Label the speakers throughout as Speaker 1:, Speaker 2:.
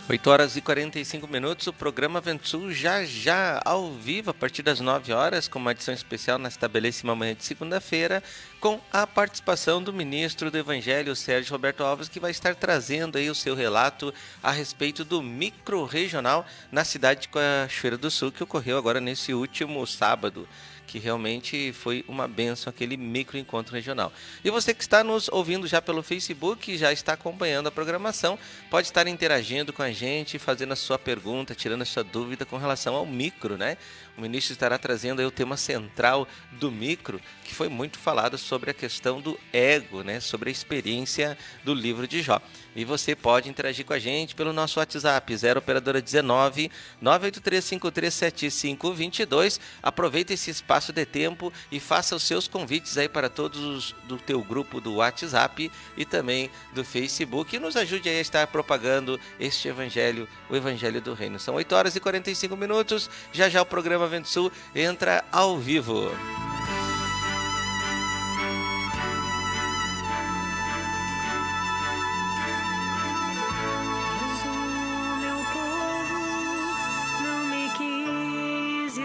Speaker 1: 8h45, o programa Ventul já ao vivo, a partir das 9 horas, com uma edição especial nesta belíssima manhã de segunda-feira, com a participação do ministro do Evangelho, Sérgio Roberto Alves, que vai estar trazendo aí o seu relato a respeito do micro-regional na cidade de Cachoeira do Sul, que ocorreu agora nesse último sábado, que realmente foi uma bênção, aquele microencontro regional. E você que está nos ouvindo já pelo Facebook, já está acompanhando a programação, pode estar interagindo com a gente, fazendo a sua pergunta, tirando a sua dúvida com relação ao micro, né? O ministro estará trazendo aí o tema central do micro, que foi muito falado sobre a questão do ego, né? Sobre a experiência do livro de Jó. E você pode interagir com a gente pelo nosso WhatsApp, 0 operadora 19 983537522. Aproveita esse espaço de tempo e faça os seus convites aí para todos do teu grupo do WhatsApp e também do Facebook. E nos ajude aí a estar propagando este evangelho, o evangelho do reino. São 8h45, já o programa Ventul entra ao vivo.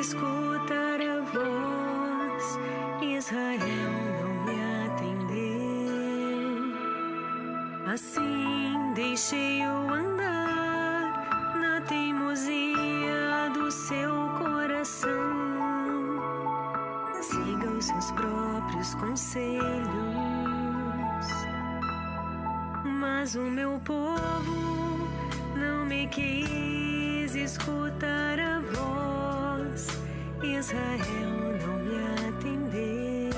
Speaker 2: Escutar a voz, Israel não me atendeu. Assim deixei-o andar na teimosia do seu coração. Siga os seus próprios conselhos, mas o meu povo não me quis escutar a voz. Israel não me atendeu.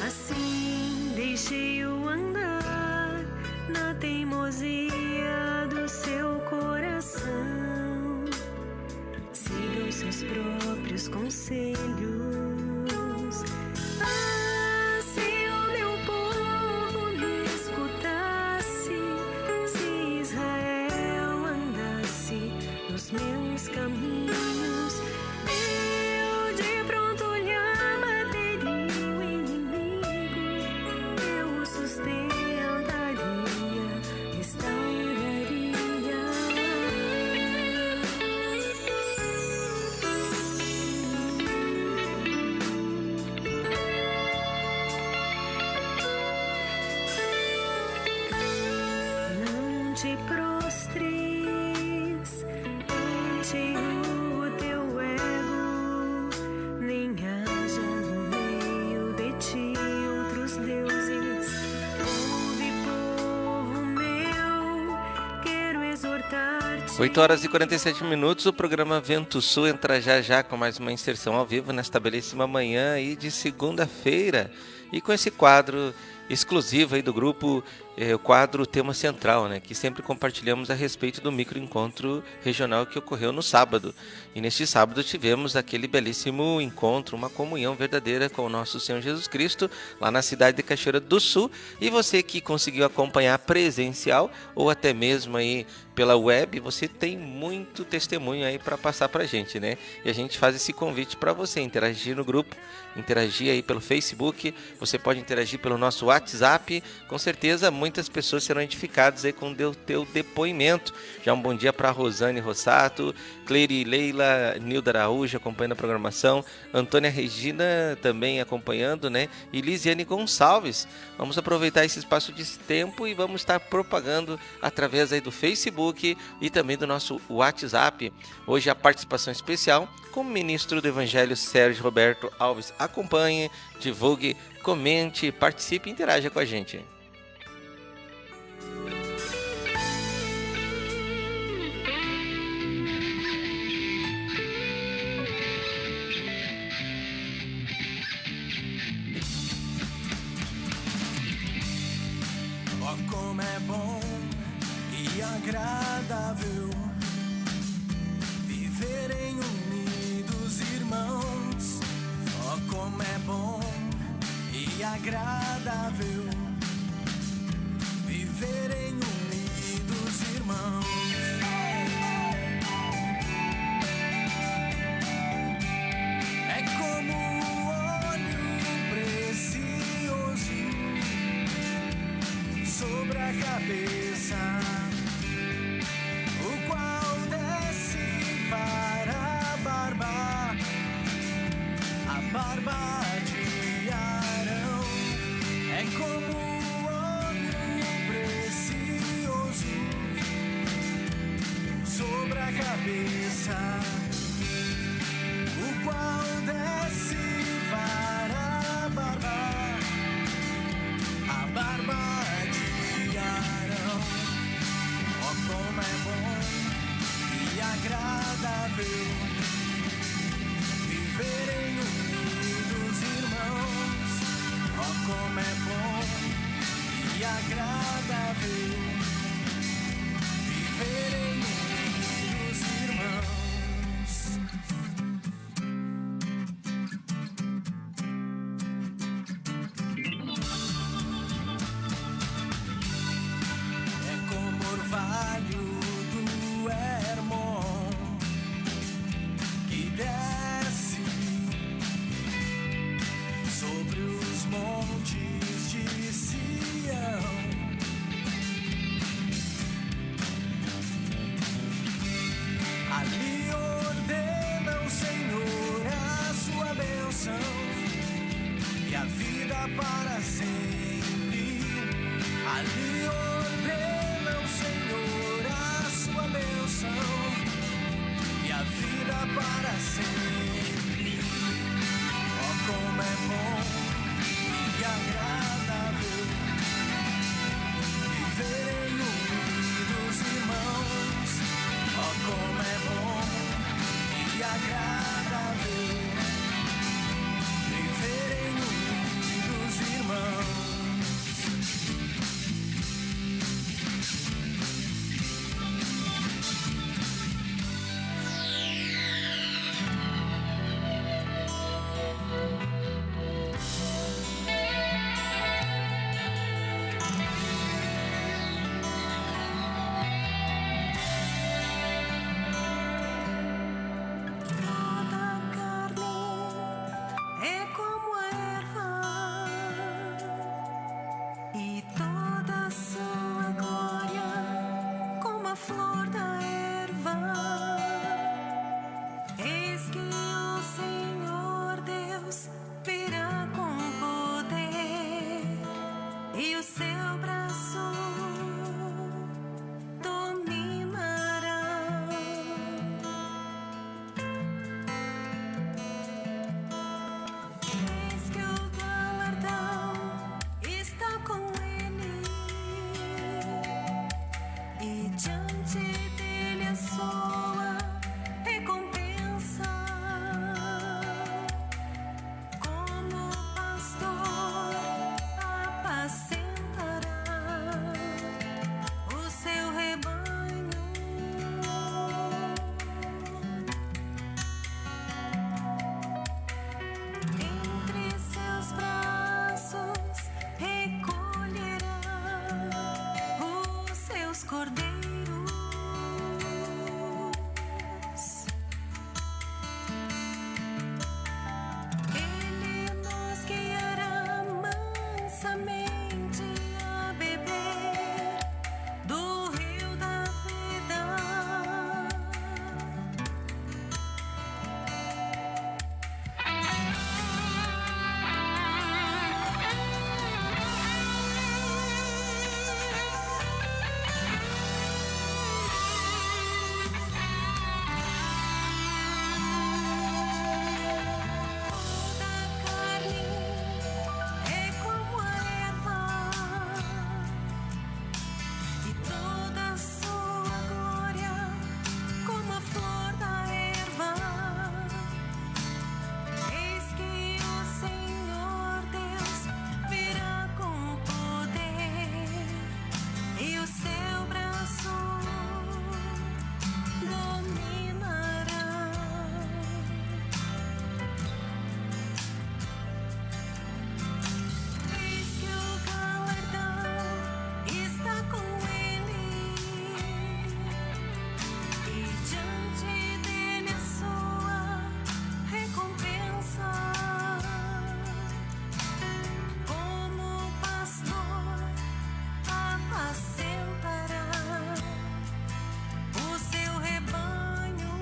Speaker 2: Assim deixei-o andar na teimosia do seu coração. Siga os seus próprios conselhos. Se o meu povo me escutasse, se Israel andasse nos meus caminhos, te prostres
Speaker 1: 8 horas e 47 minutos, o programa Vento Sul entra já com mais uma inserção ao vivo nesta belíssima manhã aí de segunda-feira. E com esse quadro exclusivo aí do grupo, o quadro Tema Central, né, que sempre compartilhamos a respeito do microencontro regional que ocorreu no sábado. E neste sábado tivemos aquele belíssimo encontro, uma comunhão verdadeira com o nosso Senhor Jesus Cristo, lá na cidade de Cachoeira do Sul. E você que conseguiu acompanhar presencial ou até mesmo aí pela web, você tem muito testemunho aí para passar para a gente, né? E a gente faz esse convite para você interagir no grupo, interagir aí pelo Facebook, você pode interagir pelo nosso WhatsApp, com certeza muitas pessoas serão edificadas aí com o teu depoimento. Já um bom dia para Rosane Rossato, Cleire Leila, Nilda Araújo acompanhando a programação, Antônia Regina também acompanhando, né? E Lisiane Gonçalves. Vamos aproveitar esse espaço de tempo e vamos estar propagando através aí do Facebook e também do nosso WhatsApp. Hoje a participação especial com o ministro do Evangelho Sérgio Roberto Alves. Acompanhe, divulgue, comente, participe e interaja com a gente.
Speaker 3: Oh, como é bom e agradável viverem unidos, irmãos. Oh, como é bom e agradável viverem unidos, irmãos. É como o óleo precioso sobre a cabeça, o qual desce para a barba de Arão. É como o óleo precioso sobre a cabeça, o qual desce para a barba de Arão. Oh, como é bom e agradável viverem unidos, irmãos. Oh, como é bom e agradável viverem unidos, irmãos. É como o orvalho do Hermon que desce sobre os montes de Sião,
Speaker 2: dois cordeiros. Ele nos guiará mansamente a beber do rio da vida. Toda carne é como a erva, e toda sua glória como a flor da erva. Eis que o Senhor Deus virá com poder, e o seu braço dominará. Eis que o galardão está com ele, e diante dele a sua recompensa. Como pastor apacentará o seu rebanho.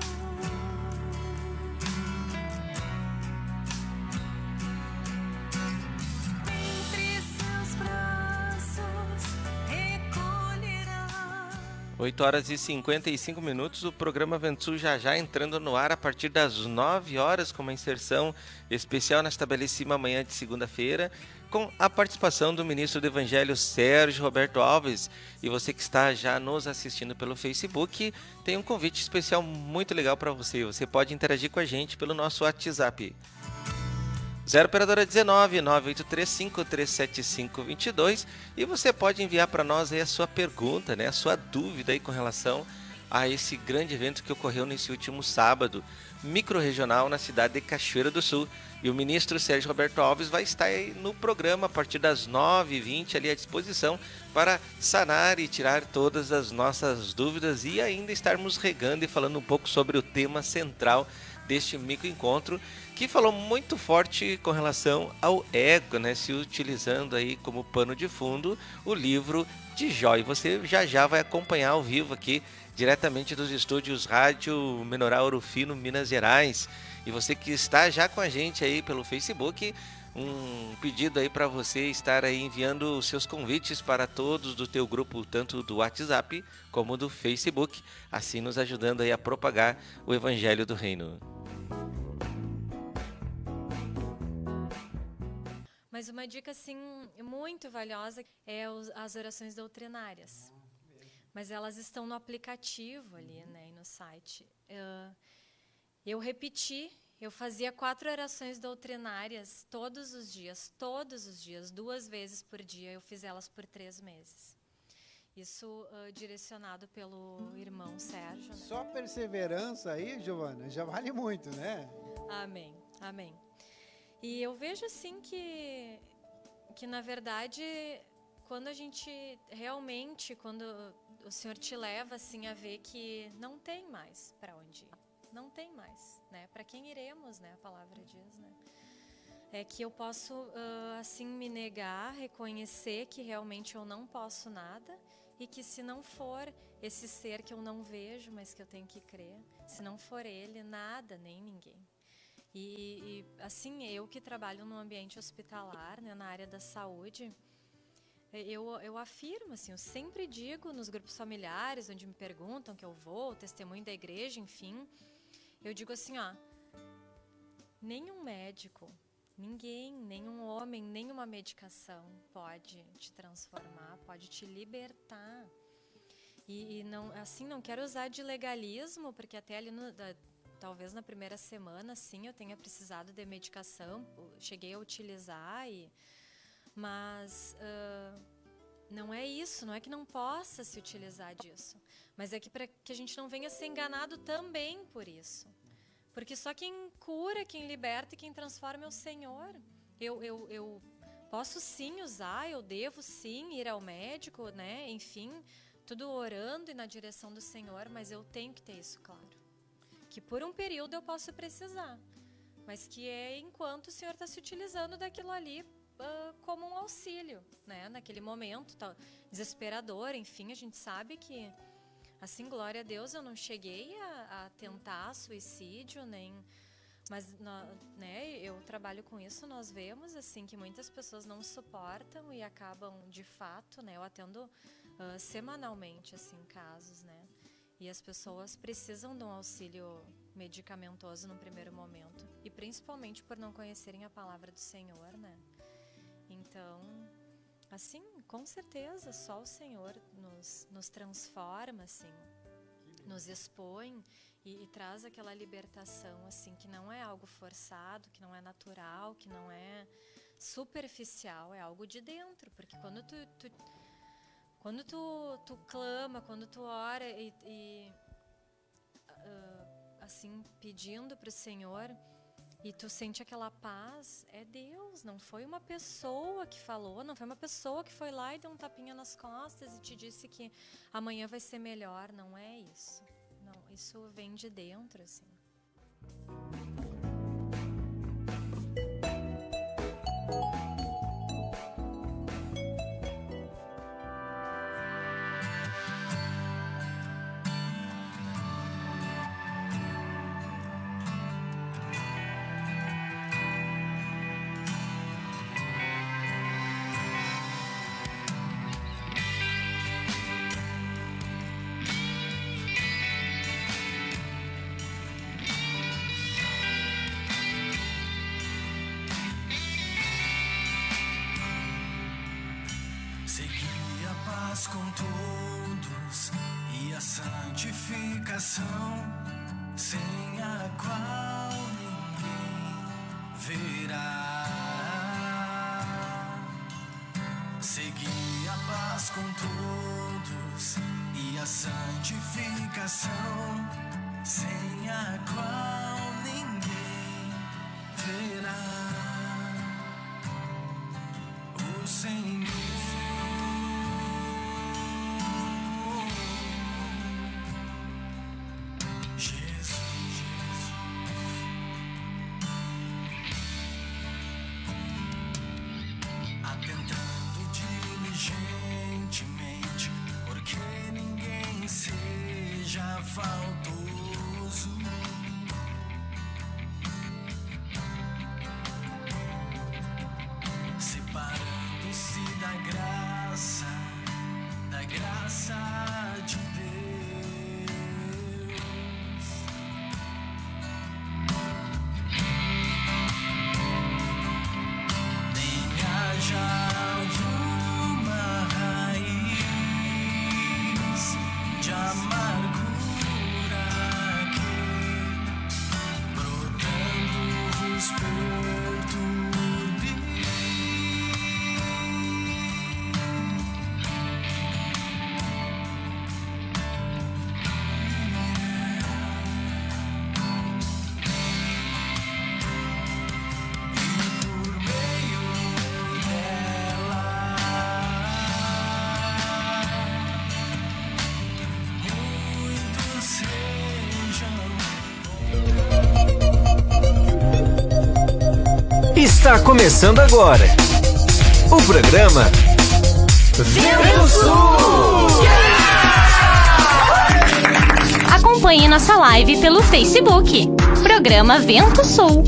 Speaker 2: Entre seus braços recolherá.
Speaker 1: 8 horas e 55 minutos, o programa Ventul já entrando no ar a partir das 9 horas com uma inserção especial nesta belíssima manhã de segunda-feira, com a participação do ministro do Evangelho Sérgio Roberto Alves. E você que está já nos assistindo pelo Facebook, tem um convite especial muito legal para você. Você pode interagir com a gente pelo nosso WhatsApp. 0 operadora 19 9835 37522, e você pode enviar para nós aí a sua pergunta, né, a sua dúvida aí com relação a esse grande evento que ocorreu nesse último sábado, microrregional na cidade de Cachoeira do Sul. E o ministro Sérgio Roberto Alves vai estar aí no programa a partir das 9h20 ali à disposição para sanar e tirar todas as nossas dúvidas e ainda estarmos regando e falando um pouco sobre o tema central deste microencontro, que falou muito forte com relação ao ego, né, se utilizando aí como pano de fundo o livro de Jó. E você já vai acompanhar ao vivo aqui, diretamente dos estúdios Rádio Menorá Ouro Fino, Minas Gerais. E você que está já com a gente aí pelo Facebook, um pedido aí para você estar aí enviando os seus convites para todos do teu grupo, tanto do WhatsApp como do Facebook, assim nos ajudando aí a propagar o Evangelho do Reino.
Speaker 4: Mas uma dica, assim, muito valiosa é as orações doutrinárias. Mas elas estão no aplicativo ali, né, e no site. Eu fazia 4 orações doutrinárias todos os dias, 2 vezes por dia. Eu fiz elas por 3 meses. Isso direcionado pelo irmão Sérgio. Né?
Speaker 5: Só perseverança aí, Giovana, já vale muito, né?
Speaker 4: Amém, amém. E eu vejo assim que na verdade, quando a gente realmente, quando o Senhor te leva assim a ver que não tem mais para onde ir, não tem mais, né? Para quem iremos, né? A palavra diz, né? É que eu posso assim me negar, reconhecer que realmente eu não posso nada e que se não for esse ser que eu não vejo, mas que eu tenho que crer, se não for ele, nada, nem ninguém. E assim, eu que trabalho no ambiente hospitalar, né, na área da saúde, eu afirmo, assim, eu sempre digo nos grupos familiares, onde me perguntam que eu vou, testemunho da igreja, enfim, eu digo assim, ó, nenhum médico, ninguém, nenhum homem, nenhuma medicação pode te transformar, pode te libertar. E não, assim, não quero usar de legalismo, porque até ali talvez na primeira semana, sim, eu tenha precisado de medicação, cheguei a utilizar, mas não é isso, não é que não possa se utilizar disso, mas é que para que a gente não venha ser enganado também por isso, porque só quem cura, quem liberta e quem transforma é o Senhor. Eu posso sim usar, eu devo sim ir ao médico, né, enfim, tudo orando e na direção do Senhor, mas eu tenho que ter isso claro. Que por um período eu posso precisar, mas que é enquanto o Senhor está se utilizando daquilo ali como um auxílio, né? Naquele momento tá desesperador, enfim, a gente sabe que, assim, glória a Deus, eu não cheguei a tentar suicídio, nem... Mas, né, eu trabalho com isso, nós vemos, assim, que muitas pessoas não suportam e acabam, de fato, né, eu atendo semanalmente, assim, casos, né, e as pessoas precisam de um auxílio medicamentoso no primeiro momento, e principalmente por não conhecerem a palavra do Senhor, né. Então, assim, com certeza, só o Senhor nos transforma, assim, nos expõe e traz aquela libertação, assim, que não é algo forçado, que não é natural, que não é superficial, é algo de dentro, porque quando tu clama, quando tu ora assim, pedindo para o Senhor, e tu sente aquela paz, é Deus, não foi uma pessoa que falou, não foi uma pessoa que foi lá e deu um tapinha nas costas e te disse que amanhã vai ser melhor, não é isso. Não, isso vem de dentro, assim.
Speaker 3: Segui a paz com todos e a santificação, sem a qual ninguém verá. Segui a paz com todos e a santificação, sem a qual ninguém verá. O Senhor faltoso, separando-se da graça de Deus. Nem haja alguma raiz de amargura
Speaker 6: Está começando agora o programa Vento Sul.
Speaker 7: Acompanhe nossa live pelo Facebook, programa Vento Sul.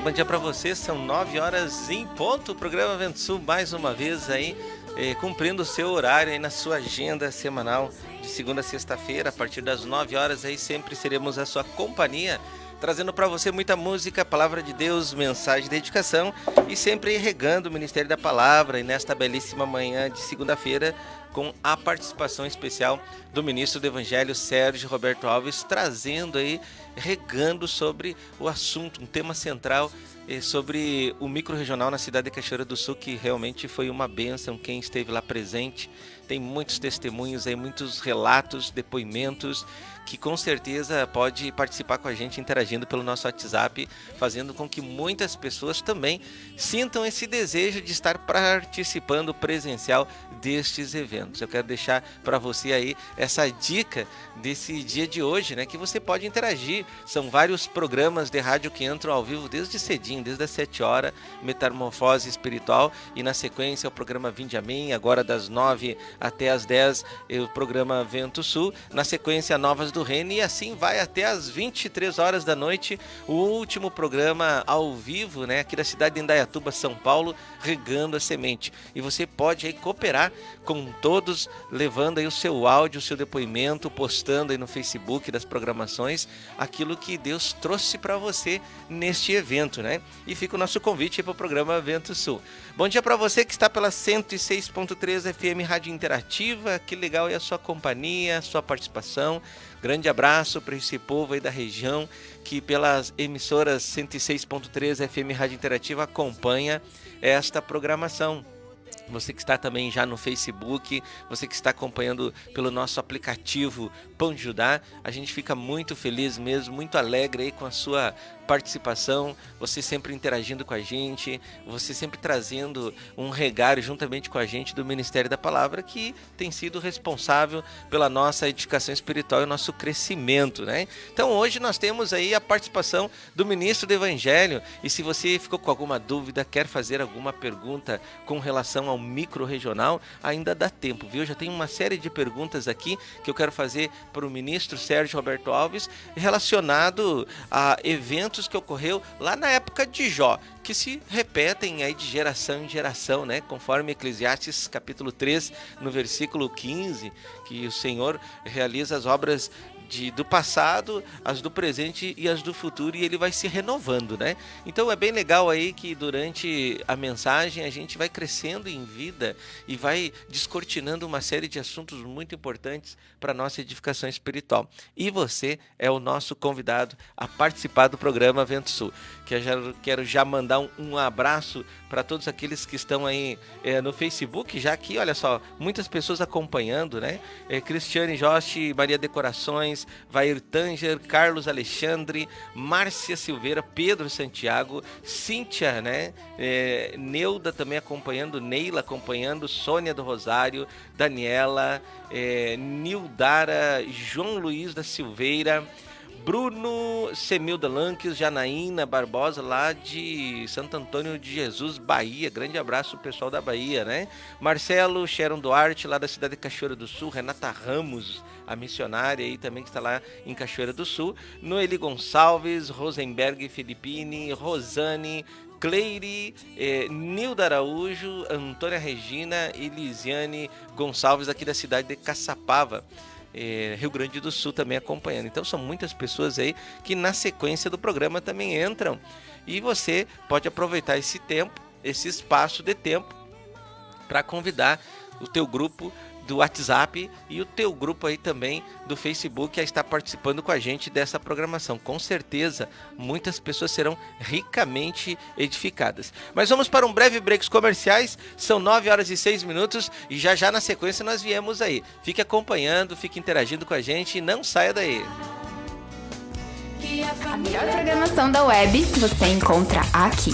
Speaker 1: Bom dia para vocês, são 9 horas em ponto, o programa Vento Sul mais uma vez aí, cumprindo o seu horário aí na sua agenda semanal de segunda a sexta-feira, a partir das 9 horas aí sempre seremos a sua companhia, trazendo para você muita música, palavra de Deus, mensagem de edificação e sempre regando o Ministério da Palavra e nesta belíssima manhã de segunda-feira com a participação especial do ministro do Evangelho Sérgio Roberto Alves, trazendo aí, regando sobre o assunto, um tema central sobre o micro-regional na cidade de Cachoeira do Sul, que realmente foi uma bênção quem esteve lá presente. tem muitos testemunhos aí, muitos relatos, depoimentos, que com certeza pode participar com a gente interagindo pelo nosso WhatsApp, fazendo com que muitas pessoas também sintam esse desejo de estar participando presencial destes eventos. Eu quero deixar para você aí essa dica desse dia de hoje, né, que você pode interagir. São vários programas de rádio que entram ao vivo desde cedinho, desde as 7 horas, Metamorfose Espiritual, e na sequência o programa Vinde a Mim, agora das 9 até as 10, o programa Vento Sul, na sequência Novas do Reino, e assim vai até as 23 horas da noite, o último programa ao vivo, né, aqui da cidade de Indaiatuba, São Paulo, Regando a Semente. E você pode aí cooperar com todos, levando aí o seu áudio, o seu depoimento, postando aí no Facebook das programações, aquilo que Deus trouxe para você neste evento, né? E fica o nosso convite para o programa Vento Sul. Bom dia para você que está pela 106.3 FM Rádio Interativa, que legal é a sua companhia, a sua participação. Grande abraço para esse povo aí da região que pelas emissoras 106.3 FM Rádio Interativa acompanha esta programação. Você que está também já no Facebook, você que está acompanhando pelo nosso aplicativo Pão de Judá, a gente fica muito feliz mesmo, muito alegre aí com a sua participação, você sempre interagindo com a gente, você sempre trazendo um regalo juntamente com a gente do Ministério da Palavra, que tem sido responsável pela nossa edificação espiritual e o nosso crescimento, né? Então hoje nós temos aí a participação do Ministro do Evangelho, e se você ficou com alguma dúvida, quer fazer alguma pergunta com relação ao micro-regional, ainda dá tempo, viu? Já tem uma série de perguntas aqui que eu quero fazer para o Ministro Sérgio Roberto Alves, relacionado a eventos que ocorreu lá na época de Jó, que se repetem aí de geração em geração, né? Conforme Eclesiastes capítulo 3, no versículo 15, que o Senhor realiza as obras do passado, as do presente e as do futuro, e ele vai se renovando, né? Então é bem legal aí que durante a mensagem a gente vai crescendo em vida e vai descortinando uma série de assuntos muito importantes para a nossa edificação espiritual. E você é o nosso convidado a participar do programa Vento Sul. Quero já mandar um abraço para todos aqueles que estão aí no Facebook, já que, olha só, muitas pessoas acompanhando, né? Cristiane Joste, Maria Decorações, Vair Tanger, Carlos Alexandre, Márcia Silveira, Pedro Santiago, Cíntia, né? Neuda também acompanhando, Neila acompanhando, Sônia do Rosário, Daniela, Nildara, João Luiz da Silveira, Bruno Semilda Lanques, Janaína Barbosa, lá de Santo Antônio de Jesus, Bahia. Grande abraço pessoal da Bahia, né? Marcelo Sharon Duarte, lá da cidade de Cachoeira do Sul. Renata Ramos, a missionária aí também que está lá em Cachoeira do Sul. Noeli Gonçalves, Rosenberg Filippini, Rosane, Cleire, Nilda Araújo, Antônia Regina e Lisiane Gonçalves, aqui da cidade de Caçapava, Rio Grande do Sul, também acompanhando. Então são muitas pessoas aí que na sequência do programa também entram, e você pode aproveitar esse tempo, esse espaço de tempo, para convidar o teu grupo do WhatsApp e o teu grupo aí também do Facebook a estar participando com a gente dessa programação. Com certeza, muitas pessoas serão ricamente edificadas. Mas vamos para um breve break comerciais. São 9 horas e 6 minutos e já na sequência nós viemos aí. Fique acompanhando, fique interagindo com a gente e não saia daí.
Speaker 8: A melhor programação da web você encontra aqui.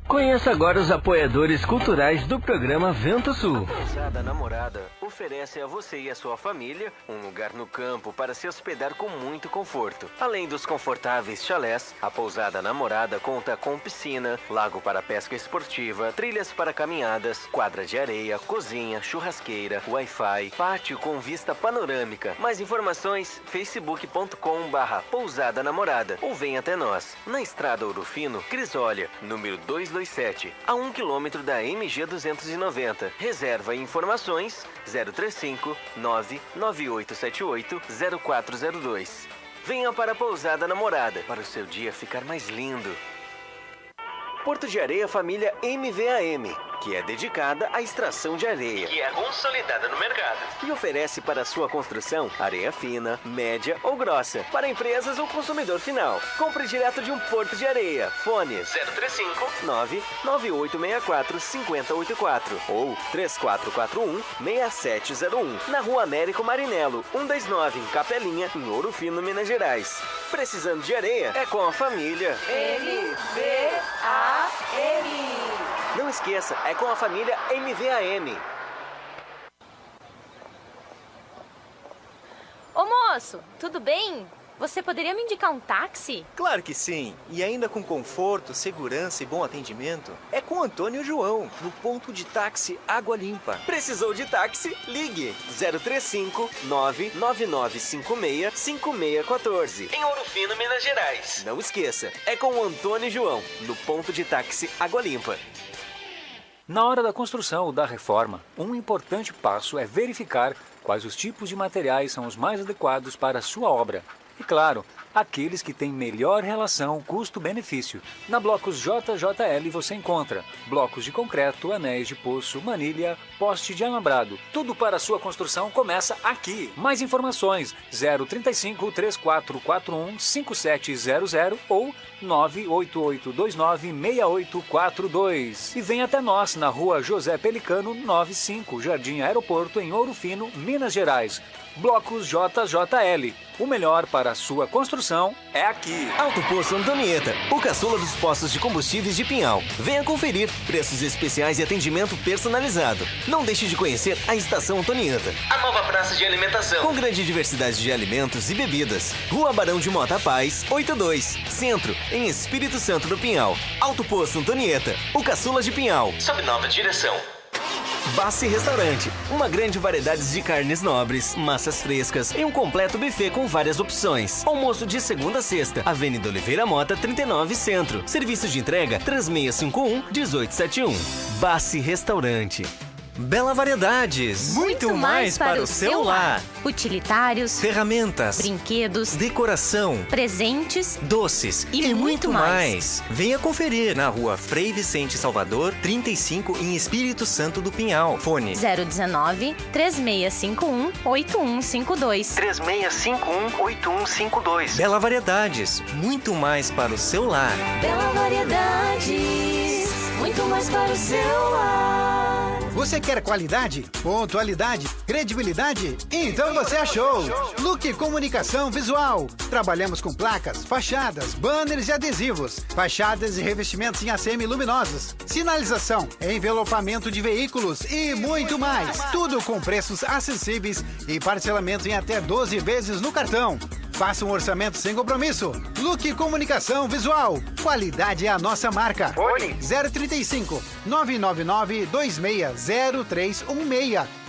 Speaker 6: Conheça agora os apoiadores culturais do programa Vento Sul.
Speaker 9: Pousada Namorada oferece a você e a sua família um lugar no campo para se hospedar com muito conforto. Além dos confortáveis chalés, a Pousada Namorada conta com piscina, lago para pesca esportiva, trilhas para caminhadas, quadra de areia, cozinha, churrasqueira, Wi-Fi, pátio com vista panorâmica. Mais informações, facebook.com/Pousada Namorada ou vem até nós, na Estrada Ouro Fino, Crisólia, número 227, a 1 km da MG 290. Reserva e informações 035 99878 0402. Venha para a Pousada Namorada para o seu dia ficar mais lindo. Porto de Areia Família MVAM. que é dedicada à extração de areia, que é consolidada no mercado, e oferece para sua construção areia fina, média ou grossa, para empresas ou consumidor final. Compre direto de um porto de areia. Fone 035 99864 5084 ou 3441 6701, na Rua Américo Marinello, 129, em Capelinha, em Ouro Fino, Minas Gerais. Precisando de areia? É com a família
Speaker 8: MVAM.
Speaker 9: Não esqueça, é com a família MVAM.
Speaker 7: Ô moço, tudo bem? Você poderia me indicar um táxi?
Speaker 10: Claro que sim. E ainda com conforto, segurança e bom atendimento. É com Antônio e João, no ponto de táxi Água Limpa.
Speaker 9: Precisou de táxi? Ligue 035 99956 5614, em Ouro Fino, Minas Gerais. Não esqueça, é com o Antônio e João, no ponto de táxi Água Limpa.
Speaker 11: Na hora da construção ou da reforma, um importante passo é verificar quais os tipos de materiais são os mais adequados para a sua obra. E claro, aqueles que têm melhor relação custo-benefício. Na Blocos JJL você encontra blocos de concreto, anéis de poço, manilha, poste de alambrado. Tudo para a sua construção começa aqui. Mais informações 035 3441 5700 ou 98829 6842. E vem até nós na Rua José Pelicano 95, Jardim Aeroporto, em Ouro Fino, Minas Gerais. Blocos JJL. O melhor para a sua construção é aqui.
Speaker 9: Alto Posto Antonieta, o caçula dos postos de combustíveis de Pinhal. Venha conferir preços especiais e atendimento personalizado. Não deixe de conhecer a Estação Antonieta, a nova praça de alimentação, com grande diversidade de alimentos e bebidas. Rua Barão de Mota Paz, 82, Centro, em Espírito Santo do Pinhal. Alto Posto Antonieta, o caçula de Pinhal. Sob nova direção. Bassi Restaurante, uma grande variedade de carnes nobres, massas frescas e um completo buffet com várias opções. Almoço de segunda a sexta, Avenida Oliveira Mota, 39 Centro. Serviço de entrega 3651-1871. Bassi Restaurante. Bela Variedades,
Speaker 7: Muito mais para o seu lar. Utilitários,
Speaker 9: ferramentas,
Speaker 7: brinquedos,
Speaker 9: decoração,
Speaker 7: presentes
Speaker 9: doces
Speaker 7: e muito mais.
Speaker 9: Venha conferir na Rua Frei Vicente Salvador, 35, em Espírito Santo do Pinhal. Fone
Speaker 7: 019 3651 8152.
Speaker 9: 3651-8152. Bela Variedades, muito mais para o seu lar.
Speaker 7: Bela Variedades, muito mais para o seu lar.
Speaker 5: Você quer qualidade, pontualidade, credibilidade? Então você achou! Look Comunicação Visual. Trabalhamos com placas, fachadas, banners e adesivos, fachadas e revestimentos em ACM luminosos, sinalização, envelopamento de veículos e muito mais. Tudo com preços acessíveis e parcelamento em até 12 vezes no cartão. Faça um orçamento sem compromisso. Look Comunicação Visual. Qualidade é a nossa marca. Fone 035 999 260316.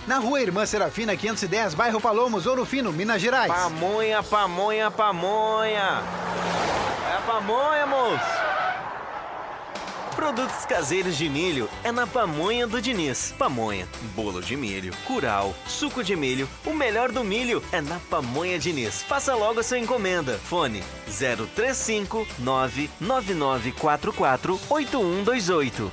Speaker 5: Na Rua Irmã Serafina 510, bairro Palomos, Ouro Fino, Minas Gerais.
Speaker 10: Pamonha, pamonha, pamonha. É a pamonha, moço.
Speaker 9: Produtos caseiros de milho é na Pamonha do Diniz. Pamonha, bolo de milho, curau, suco de milho, o melhor do milho é na Pamonha Diniz. Faça logo a sua encomenda. Fone 035 99944 8128.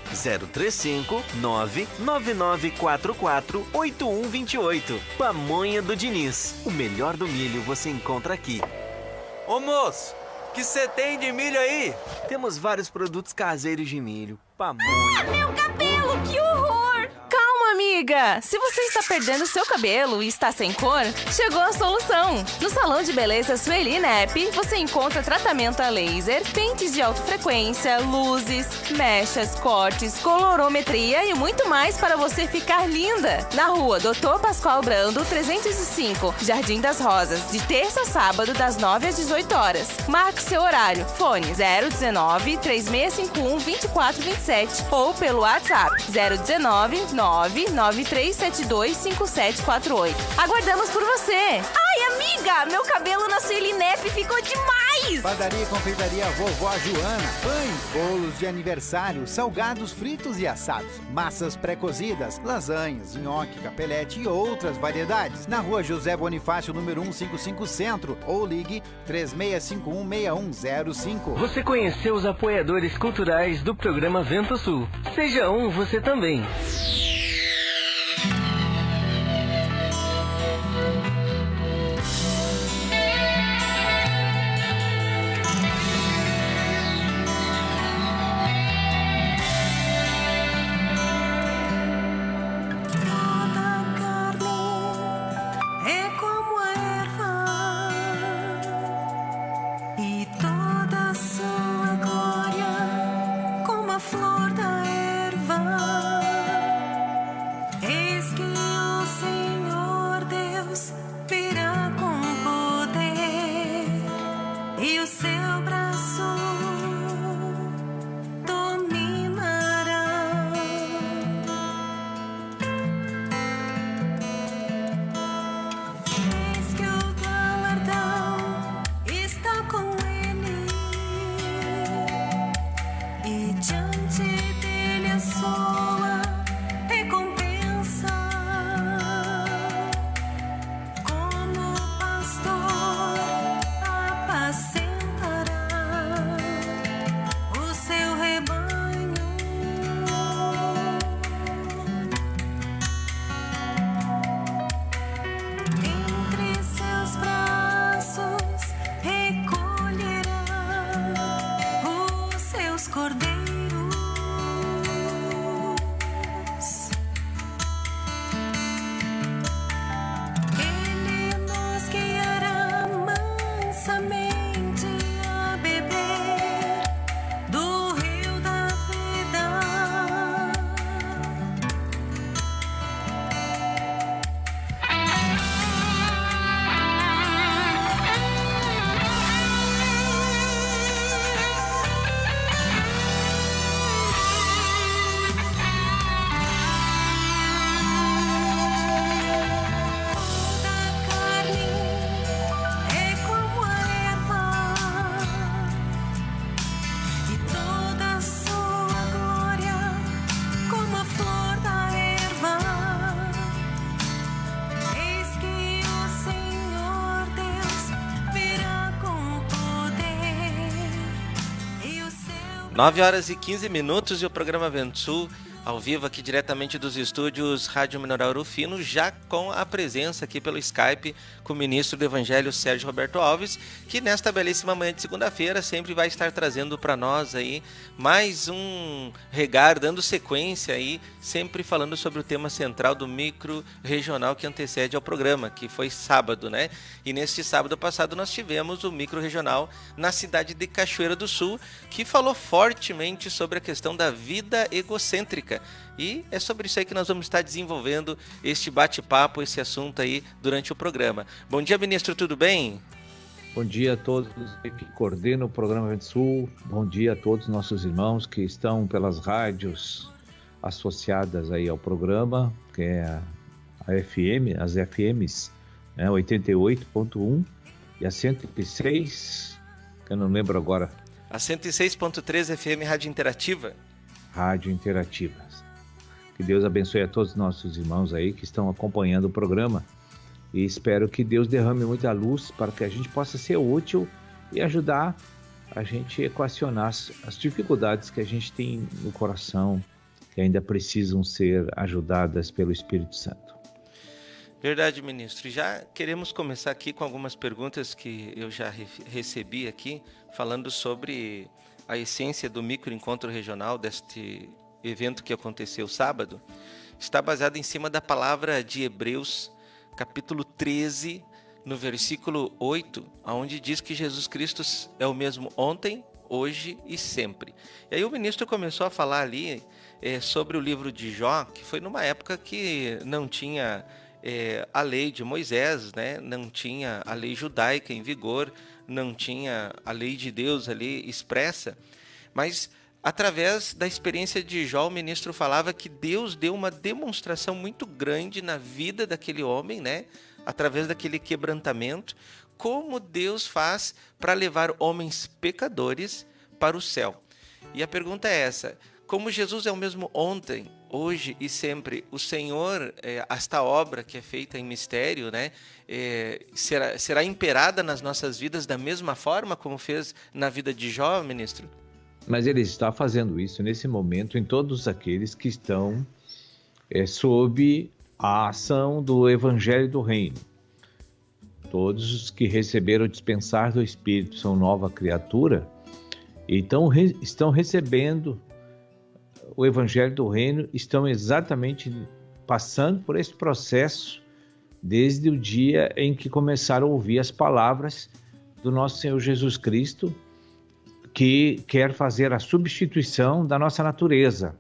Speaker 9: 035 99944 8128. Pamonha do Diniz. O melhor do milho você encontra aqui.
Speaker 10: Ô moço, que você tem de milho aí?
Speaker 9: Temos vários produtos caseiros de milho. Pamonha.
Speaker 8: Meu cabelo, que horror! Calma, amiga! Se você está perdendo seu cabelo e está sem cor, chegou a solução! No Salão de Beleza Sueli Nep, você encontra tratamento a laser, pentes de alta frequência, luzes, mechas, cortes, colorometria e muito mais para você ficar linda! Na Rua Dr. Pascoal Brando, 305, Jardim das Rosas, de terça a sábado, das 9 às 18 horas. Marque seu horário. Fone 019 3651 2427 ou pelo WhatsApp 019 993725748. Aguardamos por você! Ai, amiga! Amiga, meu cabelo na Sueli Nep ficou demais!
Speaker 5: Padaria e confeitaria Vovó Joana. Pães, bolos de aniversário, salgados fritos e assados, massas pré-cozidas, lasanhas, nhoque, capelete e outras variedades. Na rua José Bonifácio, número 155 Centro, ou ligue 36516105.
Speaker 6: Você conheceu os apoiadores culturais do programa Vento Sul. Seja um você também.
Speaker 1: Nove horas e 15 minutos e o programa Vento Sul, ao vivo aqui diretamente dos estúdios Rádio Minoral Rufino, já com a presença aqui pelo Skype com o ministro do Evangelho Sérgio Roberto Alves, que nesta belíssima manhã de segunda-feira sempre vai estar trazendo para nós aí mais um regar, dando sequência aí, sempre falando sobre o tema central do micro regional que antecede ao programa, que foi sábado, né? E neste sábado passado nós tivemos o micro regional na cidade de Cachoeira do Sul, que falou fortemente sobre a questão da vida egocêntrica. E é sobre isso aí que nós vamos estar desenvolvendo este bate-papo, esse assunto aí durante o programa. Bom dia, ministro, tudo bem?
Speaker 12: Bom dia a todos que coordenam o programa Vento Sul. Bom dia a todos os nossos irmãos que estão pelas rádios associadas aí ao programa, que é a FM, as FMs, né, 88.1 e a 106, que eu não lembro agora.
Speaker 1: A 106.3 FM Rádio Interativa.
Speaker 12: Rádio Interativa. Que Deus abençoe a todos os nossos irmãos aí que estão acompanhando o programa. E espero que Deus derrame muita luz para que a gente possa ser útil e ajudar a gente a equacionar as dificuldades que a gente tem no coração, que ainda precisam ser ajudadas pelo Espírito Santo.
Speaker 1: Verdade, ministro. Já queremos começar aqui com algumas perguntas que eu já recebi aqui, falando sobre a essência do microencontro regional, deste evento que aconteceu sábado. Está baseado em cima da palavra de Hebreus, capítulo 13, no versículo 8, onde diz que Jesus Cristo é o mesmo ontem, hoje e sempre. E aí o ministro começou a falar ali sobre o livro de Jó, que foi numa época que não tinha a lei de Moisés, né? Não tinha a lei judaica em vigor, não tinha a lei de Deus ali expressa, mas através da experiência de Jó, o ministro falava que Deus deu uma demonstração muito grande na vida daquele homem, né? através daquele quebrantamento, como Deus faz para levar homens pecadores para o céu. E a pergunta é essa: como Jesus é o mesmo ontem, hoje e sempre, o Senhor, esta obra que é feita em mistério, né, será imperada nas nossas vidas da mesma forma como fez na vida de Jó, ministro?
Speaker 12: Mas Ele está fazendo isso nesse momento em todos aqueles que estão sob a ação do Evangelho do Reino. Todos os que receberam o dispensar do Espírito são nova criatura, então estão recebendo o Evangelho do Reino, estão exatamente passando por esse processo desde o dia em que começaram a ouvir as palavras do nosso Senhor Jesus Cristo, que quer fazer a substituição da nossa natureza.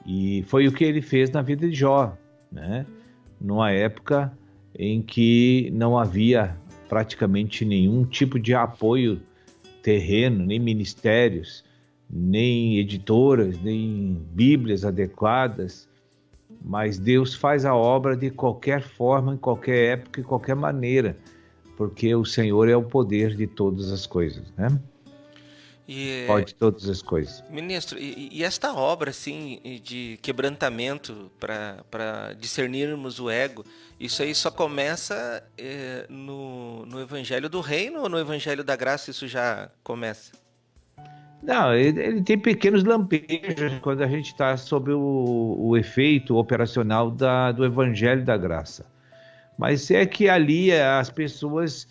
Speaker 12: E foi o que ele fez na vida de Jó, né? Numa época em que não havia praticamente nenhum tipo de apoio terreno, nem ministérios, nem editoras, nem bíblias adequadas, mas Deus faz a obra de qualquer forma, em qualquer época, de qualquer maneira, porque o Senhor é o poder de todas as coisas, né? Pode todas as coisas.
Speaker 1: Ministro, e esta obra assim, de quebrantamento para discernirmos o ego, isso aí só começa no Evangelho do Reino ou no Evangelho da Graça isso já começa?
Speaker 12: Não, ele tem pequenos lampejos quando a gente está sob o efeito operacional do Evangelho da Graça. Mas é que ali as pessoas,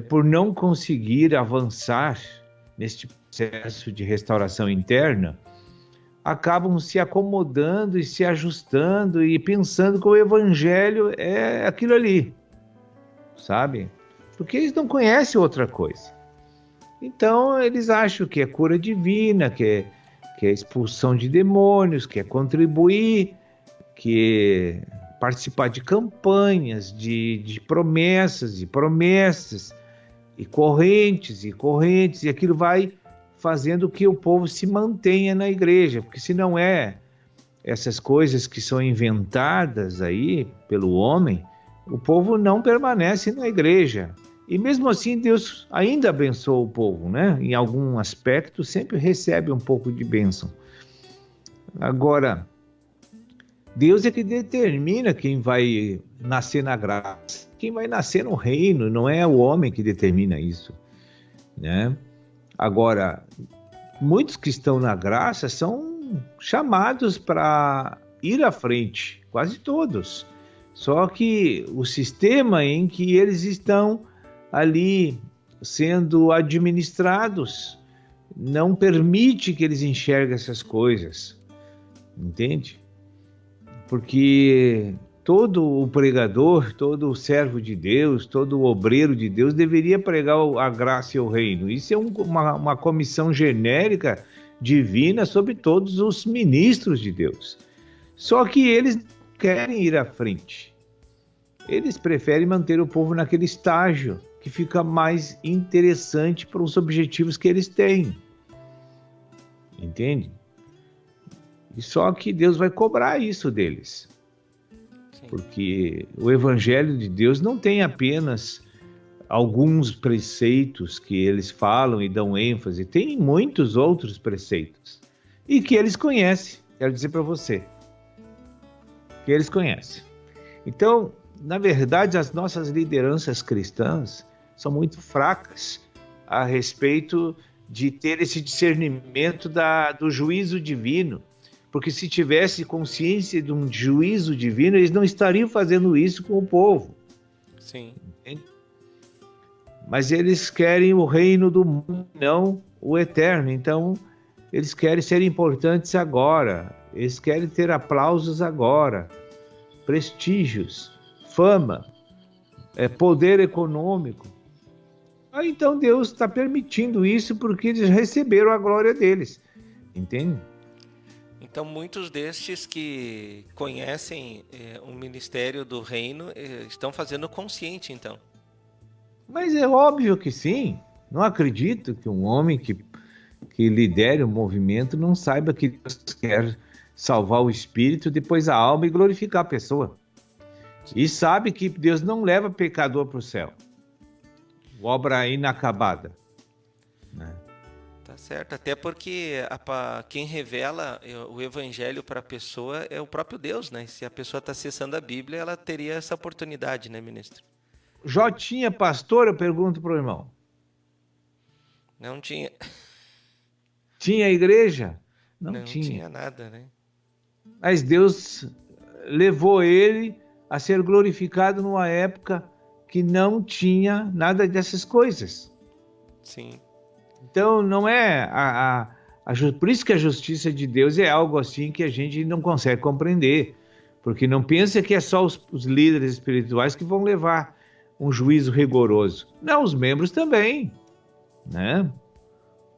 Speaker 12: por não conseguir avançar neste processo de restauração interna, acabam se acomodando e se ajustando e pensando que o Evangelho é aquilo ali, sabe? Porque eles não conhecem outra coisa. Então eles acham que é cura divina, que é expulsão de demônios, que é contribuir, que é participar de campanhas, de promessas, e correntes, e aquilo vai fazendo que o povo se mantenha na igreja, porque se não é essas coisas que são inventadas aí pelo homem, o povo não permanece na igreja. E mesmo assim Deus ainda abençoa o povo, né? Em algum aspecto sempre recebe um pouco de bênção. Agora, Deus é que determina quem vai nascer na graça, quem vai nascer no reino, não é o homem que determina isso, né? Agora, muitos que estão na graça são chamados para ir à frente, quase todos. Só que o sistema em que eles estão ali sendo administrados não permite que eles enxerguem essas coisas, entende? Porque todo o pregador, todo o servo de Deus, todo o obreiro de Deus deveria pregar a graça e o reino. Isso é uma comissão genérica divina sobre todos os ministros de Deus. Só que eles querem ir à frente. Eles preferem manter o povo naquele estágio que fica mais interessante para os objetivos que eles têm. Entende? E só que Deus vai cobrar isso deles. Sim. Porque o Evangelho de Deus não tem apenas alguns preceitos que eles falam e dão ênfase, tem muitos outros preceitos. E que eles conhecem, quero dizer para você. Que eles conhecem. Então, na verdade, as nossas lideranças cristãs são muito fracas a respeito de ter esse discernimento do juízo divino. Porque se tivesse consciência de um juízo divino, eles não estariam fazendo isso com o povo.
Speaker 1: Sim.
Speaker 12: Entende? Mas eles querem o reino do mundo, não o eterno. Então, eles querem ser importantes agora. Eles querem ter aplausos agora, prestígios, fama, poder econômico. Então Deus está permitindo isso porque eles receberam a glória deles. Entende?
Speaker 1: Então muitos destes que conhecem o ministério do reino estão fazendo consciente, então.
Speaker 12: Mas é óbvio que sim. Não acredito que um homem que lidere um movimento não saiba que Deus quer salvar o espírito, depois a alma e glorificar a pessoa. E sabe que Deus não leva pecador para o céu. Obra inacabada. Né?
Speaker 1: Tá certo, até porque quem revela o evangelho para a pessoa é o próprio Deus, né? Se a pessoa está acessando a Bíblia, ela teria essa oportunidade, né, ministro?
Speaker 12: Jó tinha pastor? Eu pergunto para o irmão.
Speaker 1: Não tinha.
Speaker 12: Tinha igreja?
Speaker 1: Não tinha nada, né?
Speaker 12: Mas Deus levou ele a ser glorificado numa época que não tinha nada dessas coisas.
Speaker 1: Sim.
Speaker 12: Então, não é... Por isso que a justiça de Deus é algo assim que a gente não consegue compreender. Porque não pensa que é só os líderes espirituais que vão levar um juízo rigoroso. Não, os membros também. Né?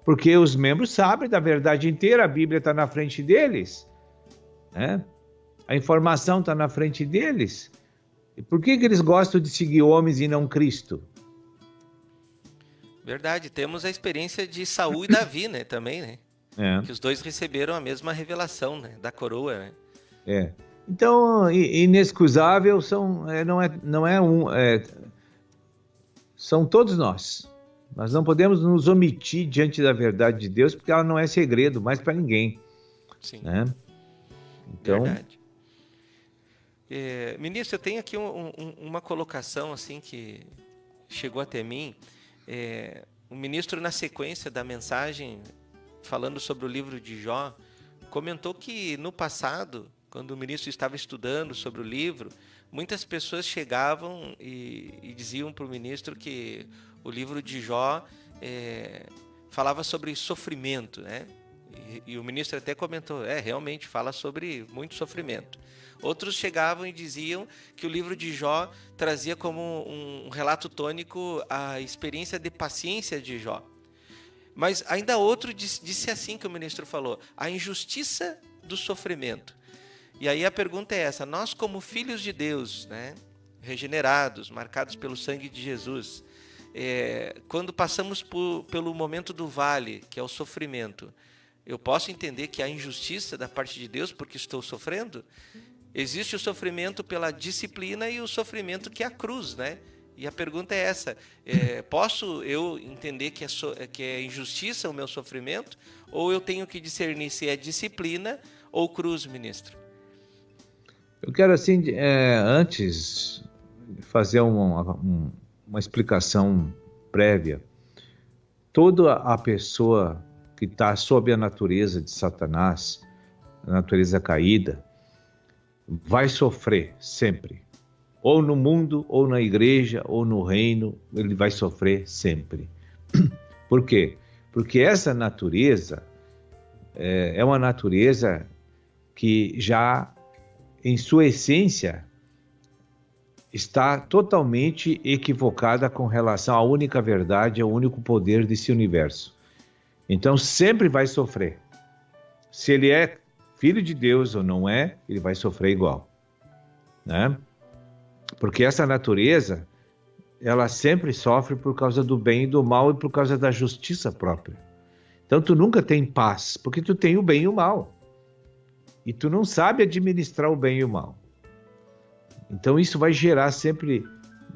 Speaker 12: Porque os membros sabem da verdade inteira, a Bíblia está na frente deles. Né? A informação está na frente deles. E por que eles gostam de seguir homens e não Cristo?
Speaker 1: Verdade, temos a experiência de Saul e Davi, né, também, né?
Speaker 12: É.
Speaker 1: Que os dois receberam a mesma revelação, né, da coroa, né?
Speaker 12: É. Então, inexcusável são todos nós. Nós não podemos nos omitir diante da verdade de Deus, porque ela não é segredo mais para ninguém.
Speaker 1: Sim.
Speaker 12: Né? Então,
Speaker 1: verdade. Ministro, eu tenho aqui uma colocação assim que chegou até mim. O ministro, na sequência da mensagem, falando sobre o livro de Jó, comentou que no passado, quando o ministro estava estudando sobre o livro, muitas pessoas chegavam e diziam para o ministro que o livro de Jó falava sobre sofrimento, né? E o ministro até comentou, realmente fala sobre muito sofrimento. Outros chegavam e diziam que o livro de Jó trazia como um relato tônico a experiência de paciência de Jó. Mas ainda outro disse assim que o ministro falou, a injustiça do sofrimento. E aí a pergunta é essa, nós como filhos de Deus, né, regenerados, marcados pelo sangue de Jesus, quando passamos pelo momento do vale, que é o sofrimento, eu posso entender que há injustiça da parte de Deus porque estou sofrendo? Existe o sofrimento pela disciplina e o sofrimento que é a cruz, né? E a pergunta é essa, posso eu entender que é injustiça o meu sofrimento? Ou eu tenho que discernir se é disciplina ou cruz, ministro?
Speaker 12: Eu quero, assim, antes fazer uma explicação prévia. Toda a pessoa que está sob a natureza de Satanás, a natureza caída, vai sofrer sempre. Ou no mundo, ou na igreja, ou no reino, ele vai sofrer sempre. Por quê? Porque essa natureza é uma natureza que já, em sua essência, está totalmente equivocada com relação à única verdade, ao único poder desse universo. Então sempre vai sofrer. Se ele é filho de Deus ou não é, ele vai sofrer igual. Né? Porque essa natureza, ela sempre sofre por causa do bem e do mal e por causa da justiça própria. Então tu nunca tem paz, porque tu tem o bem e o mal. E tu não sabe administrar o bem e o mal. Então isso vai gerar sempre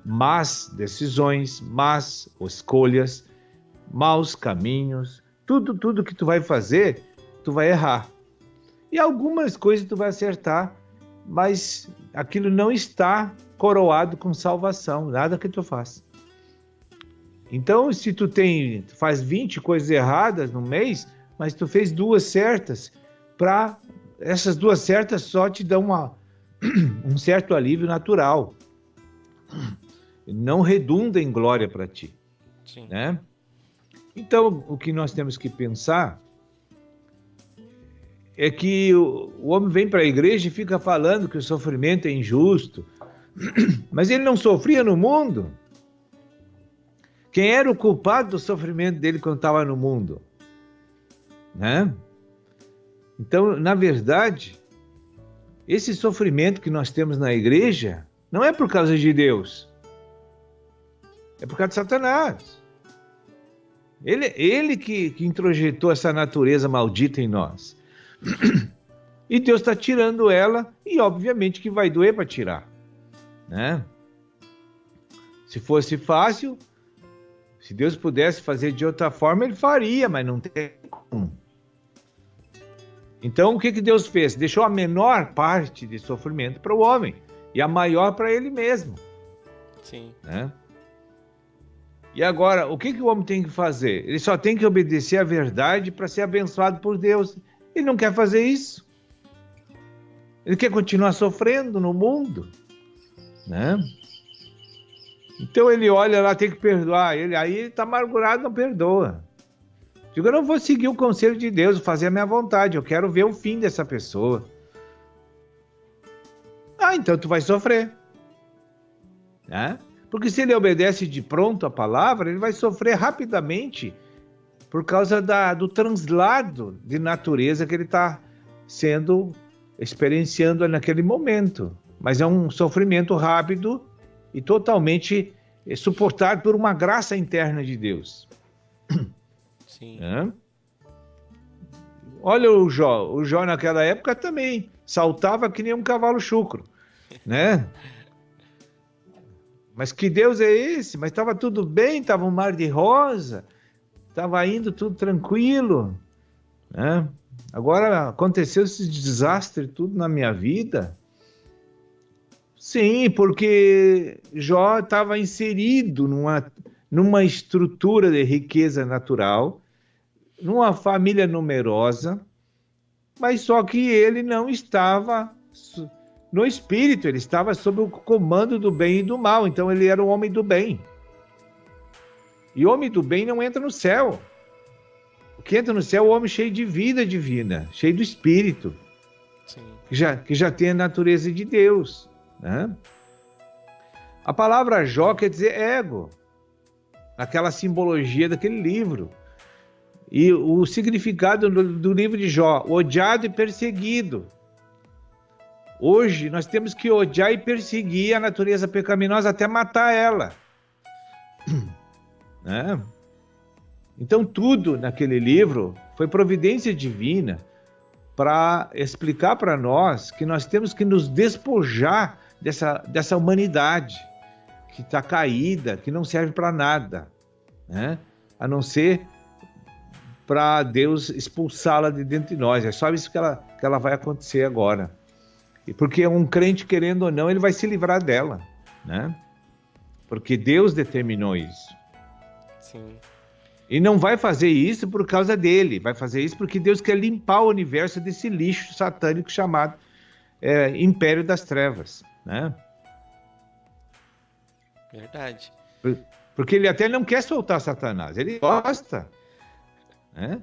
Speaker 12: más decisões, más escolhas, maus caminhos. Tudo que tu vai fazer, tu vai errar. E algumas coisas tu vai acertar, mas aquilo não está coroado com salvação, nada que tu faça. Então, se tu faz 20 coisas erradas no mês, mas tu fez 2 certas, essas 2 certas só te dão um certo alívio natural. Não redunda em glória para ti.
Speaker 1: Sim.
Speaker 12: Né? Então, o que nós temos que pensar é que o homem vem para a igreja e fica falando que o sofrimento é injusto, mas ele não sofria no mundo. Quem era o culpado do sofrimento dele quando estava no mundo? Né? Então, na verdade, esse sofrimento que nós temos na igreja não é por causa de Deus, é por causa de Satanás. Ele que introjetou essa natureza maldita em nós. E Deus está tirando ela, e obviamente que vai doer para tirar. né? Se fosse fácil, se Deus pudesse fazer de outra forma, ele faria, mas não tem como. Então, o que Deus fez? Deixou a menor parte de sofrimento para o homem e a maior para ele mesmo.
Speaker 1: Sim.
Speaker 12: Né? E agora, o que o homem tem que fazer? Ele só tem que obedecer à verdade para ser abençoado por Deus. Ele não quer fazer isso. Ele quer continuar sofrendo no mundo, né? Então ele olha lá, tem que perdoar. Aí ele está amargurado, não perdoa. Digo, eu não vou seguir o conselho de Deus, fazer a minha vontade. Eu quero ver o fim dessa pessoa. Então tu vai sofrer, né? Porque se ele obedece de pronto a palavra, ele vai sofrer rapidamente por causa do translado de natureza que ele está experienciando naquele momento. Mas é um sofrimento rápido e totalmente suportado por uma graça interna de Deus.
Speaker 1: Sim.
Speaker 12: Olha o Jó. O Jó naquela época também saltava que nem um cavalo chucro, né? Mas que Deus é esse? Mas estava tudo bem, estava um mar de rosa, estava indo tudo tranquilo, né? Agora aconteceu esse desastre tudo na minha vida. Sim, porque Jó estava inserido numa estrutura de riqueza natural, numa família numerosa, mas só que ele não estava no espírito, ele estava sob o comando do bem e do mal, então ele era um homem do bem. E homem do bem não entra no céu. O que entra no céu é o homem cheio de vida divina, cheio do espírito,
Speaker 1: Sim.
Speaker 12: que já tem a natureza de Deus, né? A palavra Jó quer dizer ego, aquela simbologia daquele livro. E o significado do livro de Jó, odiado e perseguido. Hoje nós temos que odiar e perseguir a natureza pecaminosa até matar ela, né? Então tudo naquele livro foi providência divina para explicar para nós que nós temos que nos despojar dessa humanidade que está caída, que não serve para nada, né? A não ser para Deus expulsá-la de dentro de nós. É só isso que ela vai acontecer agora. E porque um crente, querendo ou não, ele vai se livrar dela, né? Porque Deus determinou isso.
Speaker 1: Sim.
Speaker 12: E não vai fazer isso por causa dele, vai fazer isso porque Deus quer limpar o universo desse lixo satânico chamado Império das Trevas, né?
Speaker 1: Verdade.
Speaker 12: Porque ele até não quer soltar Satanás, ele gosta, né?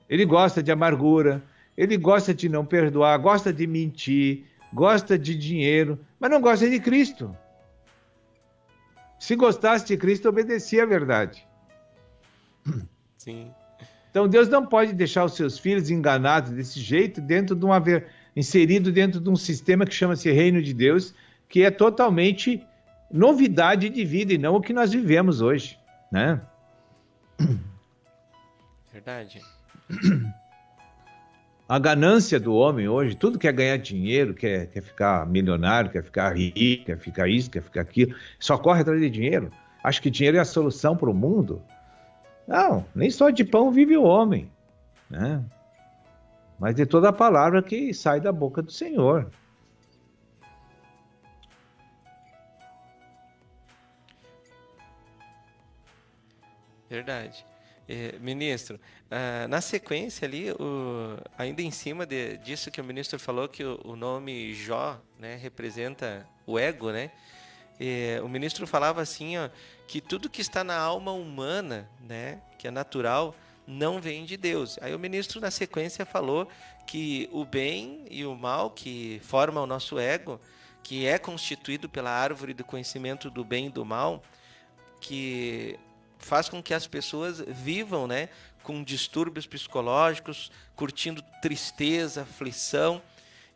Speaker 12: Ele gosta de amargura, ele gosta de não perdoar, gosta de mentir, gosta de dinheiro, mas não gosta de Cristo. Se gostasse de Cristo, obedecia a verdade.
Speaker 1: Sim.
Speaker 12: Então Deus não pode deixar os seus filhos enganados desse jeito, inserido dentro de um sistema que chama-se Reino de Deus, que é totalmente novidade de vida e não o que nós vivemos hoje, né?
Speaker 1: Verdade.
Speaker 12: A ganância do homem hoje, tudo quer ganhar dinheiro, quer ficar milionário, quer ficar rico, quer ficar isso, quer ficar aquilo, só corre atrás de dinheiro. Acha que dinheiro é a solução para o mundo? Não, nem só de pão vive o homem, né? Mas de toda a palavra que sai da boca do Senhor.
Speaker 1: Verdade. Ministro, na sequência ali, ainda em cima disso que o ministro falou, que o nome Jó, né, representa o ego, né? O ministro falava assim, ó, que tudo que está na alma humana, né, que é natural, não vem de Deus. Aí o ministro, na sequência, falou que o bem e o mal que formam o nosso ego, que é constituído pela árvore do conhecimento do bem e do mal, que faz com que as pessoas vivam, né, com distúrbios psicológicos, curtindo tristeza, aflição.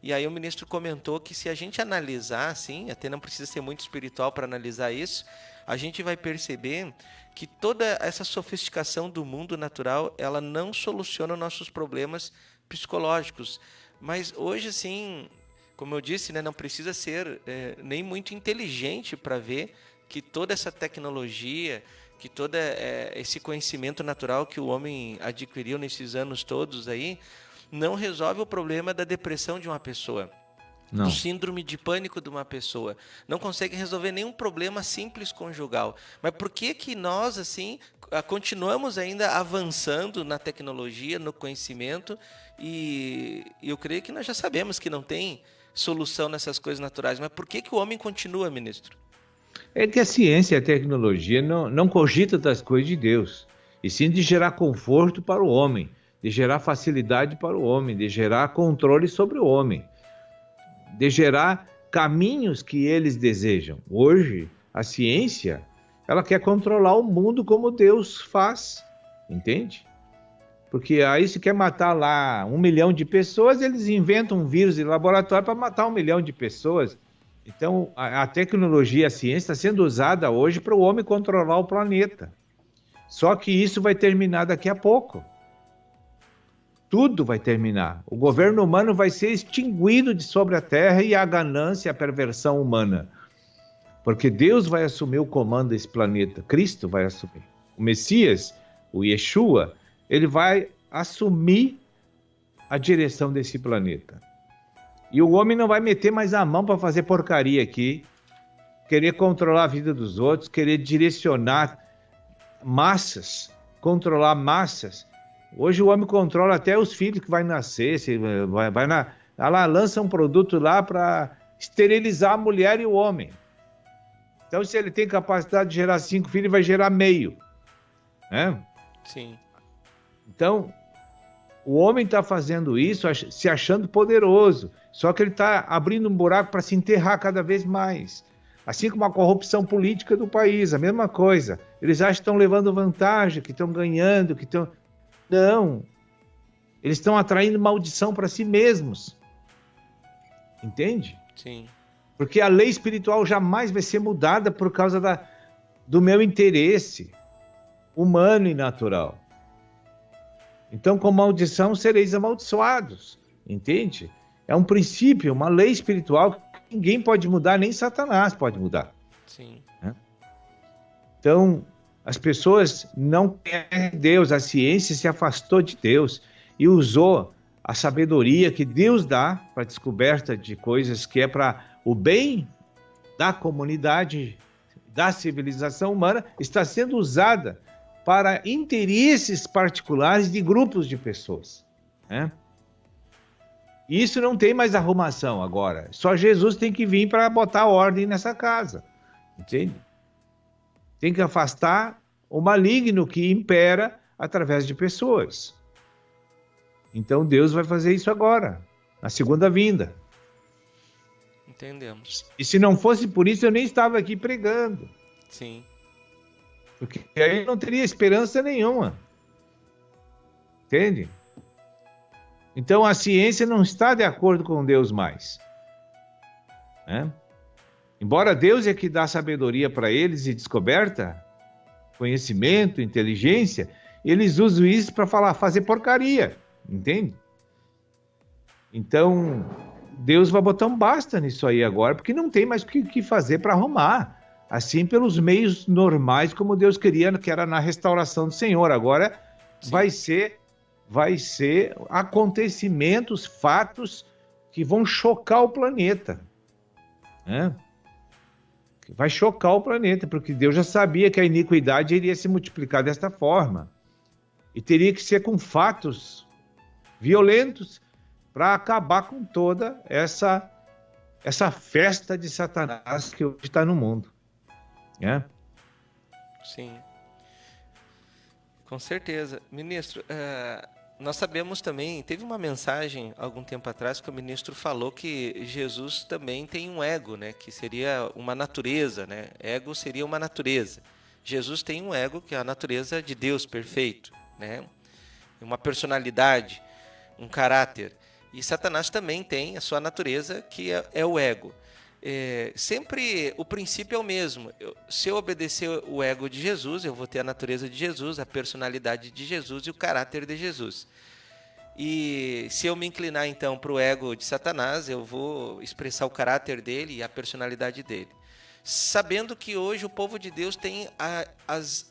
Speaker 1: E aí o ministro comentou que se a gente analisar, assim, até não precisa ser muito espiritual para analisar isso, a gente vai perceber que toda essa sofisticação do mundo natural, ela não soluciona nossos problemas psicológicos. Mas hoje, assim, como eu disse, né, não precisa ser nem muito inteligente para ver que toda essa tecnologia, que todo esse conhecimento natural que o homem adquiriu nesses anos todos aí, não resolve o problema da depressão de uma pessoa.
Speaker 12: Não.
Speaker 1: Do síndrome de pânico de uma pessoa. Não consegue resolver nenhum problema simples conjugal. Mas por que nós, assim, continuamos ainda avançando na tecnologia, no conhecimento, e eu creio que nós já sabemos que não tem solução nessas coisas naturais, mas por que o homem continua, ministro?
Speaker 12: É que a ciência e a tecnologia não cogita das coisas de Deus, e sim de gerar conforto para o homem, de gerar facilidade para o homem, de gerar controle sobre o homem, de gerar caminhos que eles desejam. Hoje, a ciência, ela quer controlar o mundo como Deus faz, entende? Porque aí se quer matar lá 1 milhão de pessoas, eles inventam um vírus de laboratório para matar 1 milhão de pessoas. Então, a tecnologia, a ciência está sendo usada hoje para o homem controlar o planeta. Só que isso vai terminar daqui a pouco. Tudo vai terminar. O governo humano vai ser extinguido de sobre a terra e a ganância, a perversão humana. Porque Deus vai assumir o comando desse planeta. Cristo vai assumir. O Messias, o Yeshua, ele vai assumir a direção desse planeta. E o homem não vai meter mais a mão para fazer porcaria aqui, querer controlar a vida dos outros, querer direcionar massas, controlar massas. Hoje o homem controla até os filhos que vai nascer, ela lança um produto lá para esterilizar a mulher e o homem. Então, se ele tem capacidade de gerar 5 filhos, ele vai gerar meio. Né?
Speaker 1: Sim.
Speaker 12: Então, o homem está fazendo isso se achando poderoso, só que ele está abrindo um buraco para se enterrar cada vez mais. Assim como a corrupção política do país, a mesma coisa. Eles acham que estão levando vantagem, que estão ganhando, que estão... Não, eles estão atraindo maldição para si mesmos, entende?
Speaker 1: Sim.
Speaker 12: Porque a lei espiritual jamais vai ser mudada por causa do meu interesse humano e natural. Então, com maldição sereis amaldiçoados, entende? É um princípio, uma lei espiritual que ninguém pode mudar, nem Satanás pode mudar.
Speaker 1: Sim.
Speaker 12: Né? Então, as pessoas não querem Deus, a ciência se afastou de Deus e usou a sabedoria que Deus dá para a descoberta de coisas que é para o bem da comunidade, da civilização humana, está sendo usada para interesses particulares de grupos de pessoas. Né? Isso não tem mais arrumação agora. Só Jesus tem que vir para botar ordem nessa casa. Entende? Tem que afastar o maligno que impera através de pessoas. Então Deus vai fazer isso agora, na segunda vinda.
Speaker 1: Entendemos.
Speaker 12: E se não fosse por isso, eu nem estava aqui pregando.
Speaker 1: Sim.
Speaker 12: Porque aí não teria esperança nenhuma. Entende? Então a ciência não está de acordo com Deus mais. Né? Embora Deus é que dá sabedoria para eles e descoberta, conhecimento, inteligência, eles usam isso para fazer porcaria, entende? Então, Deus vai botar um basta nisso aí agora, porque não tem mais o que fazer para arrumar. Assim, pelos meios normais, como Deus queria, que era na restauração do Senhor. Agora, vai ser acontecimentos, fatos que vão chocar o planeta, né? Vai chocar o planeta, porque Deus já sabia que a iniquidade iria se multiplicar desta forma. E teria que ser com fatos violentos para acabar com toda essa festa de Satanás que hoje está no mundo. Né?
Speaker 1: Sim. Com certeza. Ministro, nós sabemos também, teve uma mensagem algum tempo atrás que o ministro falou que Jesus também tem um ego, né? Que seria uma natureza, né? Ego seria uma natureza. Jesus tem um ego que é a natureza de Deus perfeito, né? Uma personalidade, um caráter. E Satanás também tem a sua natureza, que é o ego. Sempre o princípio é o mesmo. Se eu obedecer o ego de Jesus, eu vou ter a natureza de Jesus, a personalidade de Jesus e o caráter de Jesus. E se eu me inclinar então para o ego de Satanás, eu vou expressar o caráter dele e a personalidade dele. Sabendo que hoje o povo de Deus tem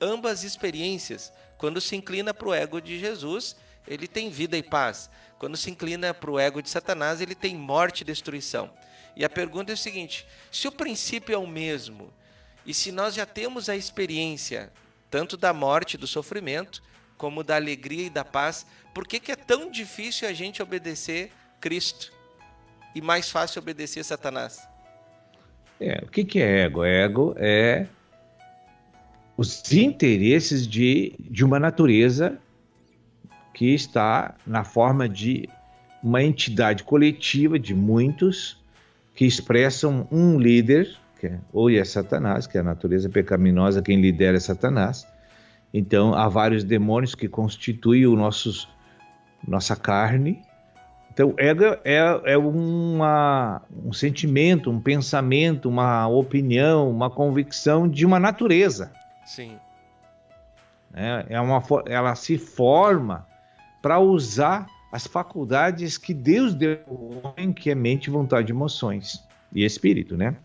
Speaker 1: ambas experiências. Quando se inclina para o ego de Jesus, ele tem vida e paz. Quando se inclina para o ego de Satanás, ele tem morte e destruição. E a pergunta é o seguinte: se o princípio é o mesmo, e se nós já temos a experiência tanto da morte, do sofrimento, como da alegria e da paz, por que é tão difícil a gente obedecer Cristo e mais fácil obedecer Satanás?
Speaker 12: O que é ego? Ego é os interesses de uma natureza que está na forma de uma entidade coletiva de muitos que expressam um líder, ou é Satanás, que é a natureza pecaminosa, quem lidera é Satanás. Então, há vários demônios que constituem nossa carne. Então, ego é um sentimento, um pensamento, uma opinião, uma convicção de uma natureza.
Speaker 1: Sim.
Speaker 12: Ela se forma para usar as faculdades que Deus deu ao homem, que é mente, vontade, emoções e espírito, né?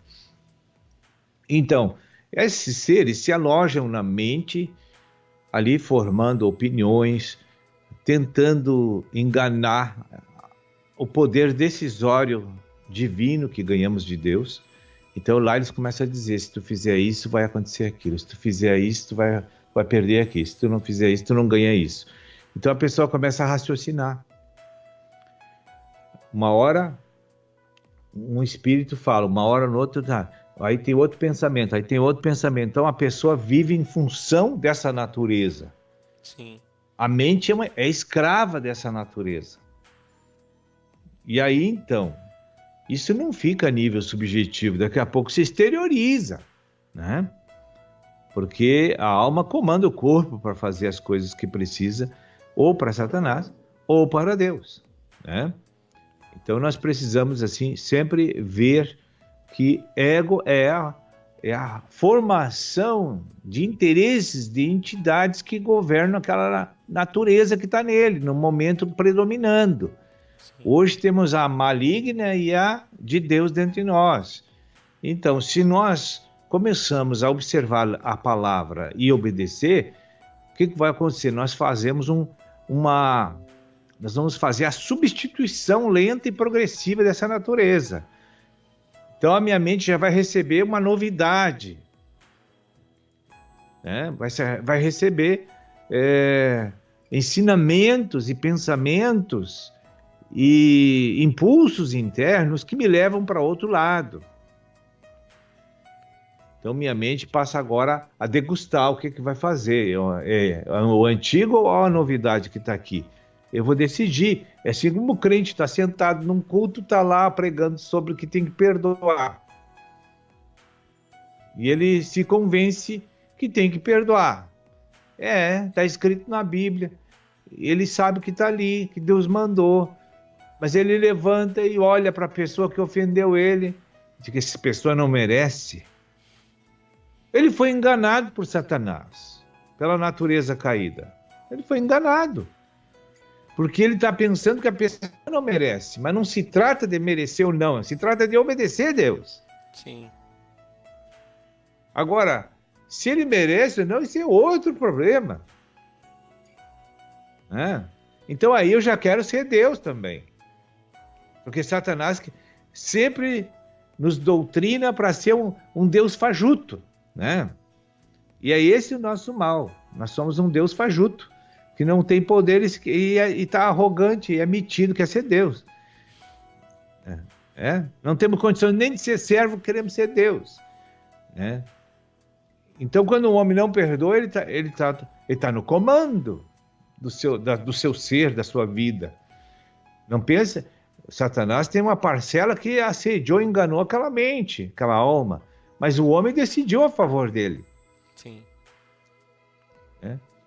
Speaker 12: Então, esses seres se alojam na mente, ali formando opiniões, tentando enganar o poder decisório divino que ganhamos de Deus. Então lá eles começam a dizer: se tu fizer isso, vai acontecer aquilo. Se tu fizer isso, tu vai perder aqui. Se tu não fizer isso, tu não ganha isso. Então a pessoa começa a raciocinar. Uma hora um espírito fala, uma hora no outro tá. Aí tem outro pensamento, aí tem outro pensamento. Então a pessoa vive em função dessa natureza.
Speaker 1: Sim.
Speaker 12: A mente é escrava dessa natureza. E aí então, isso não fica a nível subjetivo, daqui a pouco se exterioriza, né? Porque a alma comanda o corpo para fazer as coisas que precisa, ou para Satanás, ou para Deus, né? Então nós precisamos assim sempre ver que ego é a formação de interesses de entidades que governam aquela natureza que está nele, no momento predominando. Sim. Hoje temos a maligna e a de Deus dentro de nós. Então, se nós começamos a observar a palavra e obedecer, o que vai acontecer? Nós vamos fazer a substituição lenta e progressiva dessa natureza. Então a minha mente já vai receber uma novidade, né? Vai receber ensinamentos e pensamentos e impulsos internos que me levam para outro lado. Então minha mente passa agora a degustar o que vai fazer, o antigo ou a novidade que está aqui. Eu vou decidir. É assim como o crente está sentado num culto, está lá pregando sobre o que tem que perdoar. E ele se convence que tem que perdoar. Está escrito na Bíblia. Ele sabe que está ali, que Deus mandou. Mas ele levanta e olha para a pessoa que ofendeu ele. Diz que essa pessoa não merece. Ele foi enganado por Satanás, pela natureza caída. Ele foi enganado. Porque ele está pensando que a pessoa não merece. Mas não se trata de merecer ou não. Se trata de obedecer a Deus.
Speaker 1: Sim.
Speaker 12: Agora, se ele merece ou não, isso é outro problema. Então aí eu já quero ser Deus também. Porque Satanás sempre nos doutrina para ser um Deus fajuto, né? E é esse o nosso mal. Nós somos um Deus fajuto, que não tem poderes e está arrogante e é metido, quer ser Deus. Não temos condições nem de ser servo, queremos ser Deus. Então, quando o homem não perdoa, ele tá no comando do seu ser, da sua vida. Não pensa, Satanás tem uma parcela que assediou e enganou aquela mente, aquela alma, mas o homem decidiu a favor dele.
Speaker 1: Sim.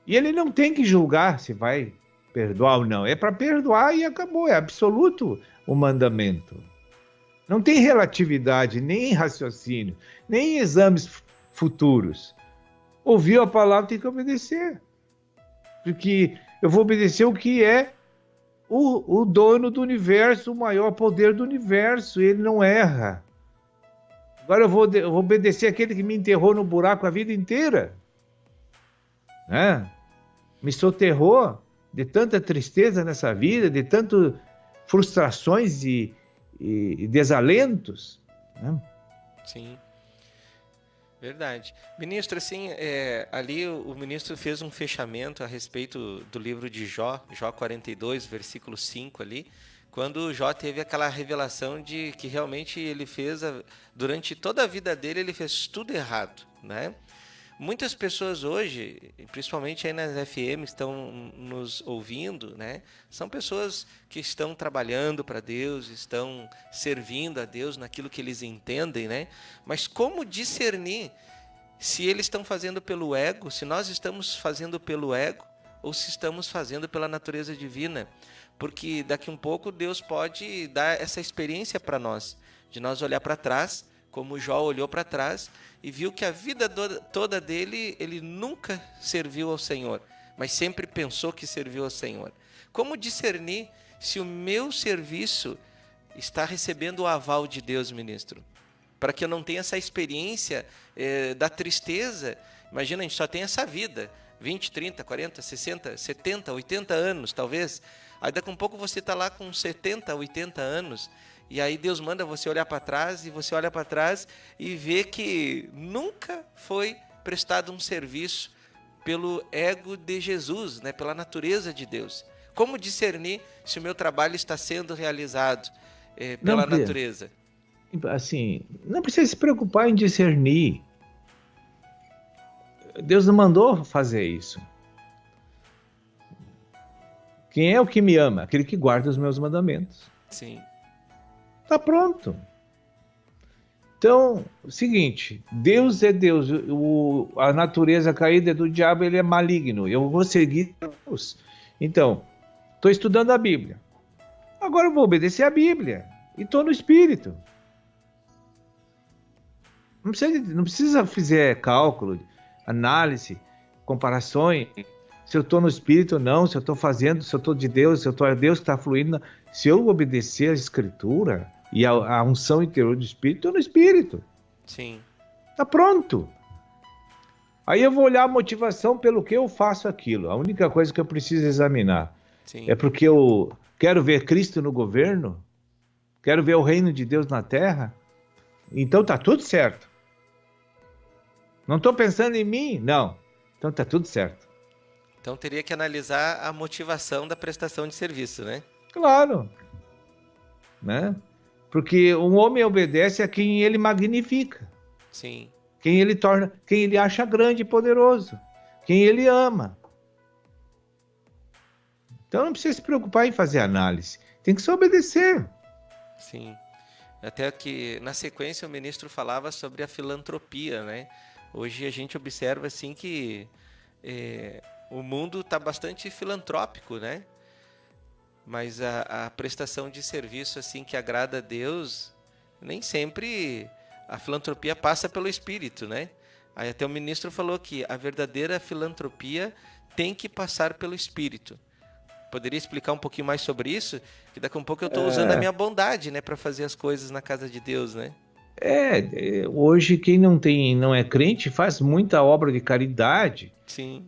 Speaker 12: E ele não tem que julgar se vai perdoar ou não. É para perdoar e acabou. É absoluto o mandamento. Não tem relatividade, nem raciocínio, nem exames futuros. Ouviu a palavra, tem que obedecer. Porque eu vou obedecer o que é o dono do universo, o maior poder do universo, ele não erra. Agora eu vou obedecer aquele que me enterrou no buraco a vida inteira, né? Me soterrou de tanta tristeza nessa vida, de tantas frustrações e desalentos, né?
Speaker 1: Sim, verdade. Ministro, assim, ali o ministro fez um fechamento a respeito do livro de Jó 42, versículo 5 ali, quando Jó teve aquela revelação de que realmente ele fez, durante toda a vida dele, ele fez tudo errado, né? Muitas pessoas hoje, principalmente aí nas FM, estão nos ouvindo, né? São pessoas que estão trabalhando para Deus, estão servindo a Deus naquilo que eles entendem, né? Mas como discernir se eles estão fazendo pelo ego, se nós estamos fazendo pelo ego ou se estamos fazendo pela natureza divina? Porque daqui um pouco Deus pode dar essa experiência para nós, de nós olhar para trás, como Jó olhou para trás e viu que a vida toda dele, ele nunca serviu ao Senhor, mas sempre pensou que serviu ao Senhor. Como discernir se o meu serviço está recebendo o aval de Deus, ministro? Para que eu não tenha essa experiência da tristeza. Imagina, a gente só tem essa vida, 20, 30, 40, 60, 70, 80 anos, talvez. Aí daqui a um pouco você está lá com 70, 80 anos, e aí Deus manda você olhar para trás, e você olha para trás e vê que nunca foi prestado um serviço pelo ego de Jesus, né? Pela natureza de Deus. Como discernir se o meu trabalho está sendo realizado pela natureza?
Speaker 12: Assim, não precisa se preocupar em discernir. Deus não mandou fazer isso. Quem é o que me ama? Aquele que guarda os meus mandamentos.
Speaker 1: Sim.
Speaker 12: Tá pronto. Então, seguinte, Deus é Deus, a natureza caída do diabo, ele é maligno, eu vou seguir Deus. Então, estou estudando a Bíblia, agora eu vou obedecer a Bíblia, e estou no Espírito. Não precisa fazer cálculo, análise, comparações, se eu estou no Espírito ou não, se eu estou fazendo, se eu estou de Deus, se eu estou a Deus que está fluindo. Se eu obedecer a Escritura e a unção interior do Espírito, estou no Espírito.
Speaker 1: Sim.
Speaker 12: Está pronto. Aí eu vou olhar a motivação pelo que eu faço aquilo. A única coisa que eu preciso examinar é porque eu quero ver Cristo no governo, quero ver o reino de Deus na terra, então está tudo certo. Não estou pensando em mim? Não. Então está tudo certo.
Speaker 1: Então teria que analisar a motivação da prestação de serviço, né?
Speaker 12: Claro. Né? Porque um homem obedece a quem ele magnifica.
Speaker 1: Sim.
Speaker 12: Quem ele acha grande e poderoso. Quem ele ama. Então não precisa se preocupar em fazer análise. Tem que só obedecer.
Speaker 1: Sim. Até que na sequência o ministro falava sobre a filantropia, né? Hoje a gente observa assim que o mundo está bastante filantrópico, né? Mas a prestação de serviço assim que agrada a Deus, nem sempre a filantropia passa pelo Espírito, né? Aí até o ministro falou que a verdadeira filantropia tem que passar pelo Espírito. Poderia explicar um pouquinho mais sobre isso? Que daqui a um pouco eu estou usando a minha bondade, né, para fazer as coisas na casa de Deus, né?
Speaker 12: Hoje quem não é crente faz muita obra de caridade.
Speaker 1: Sim.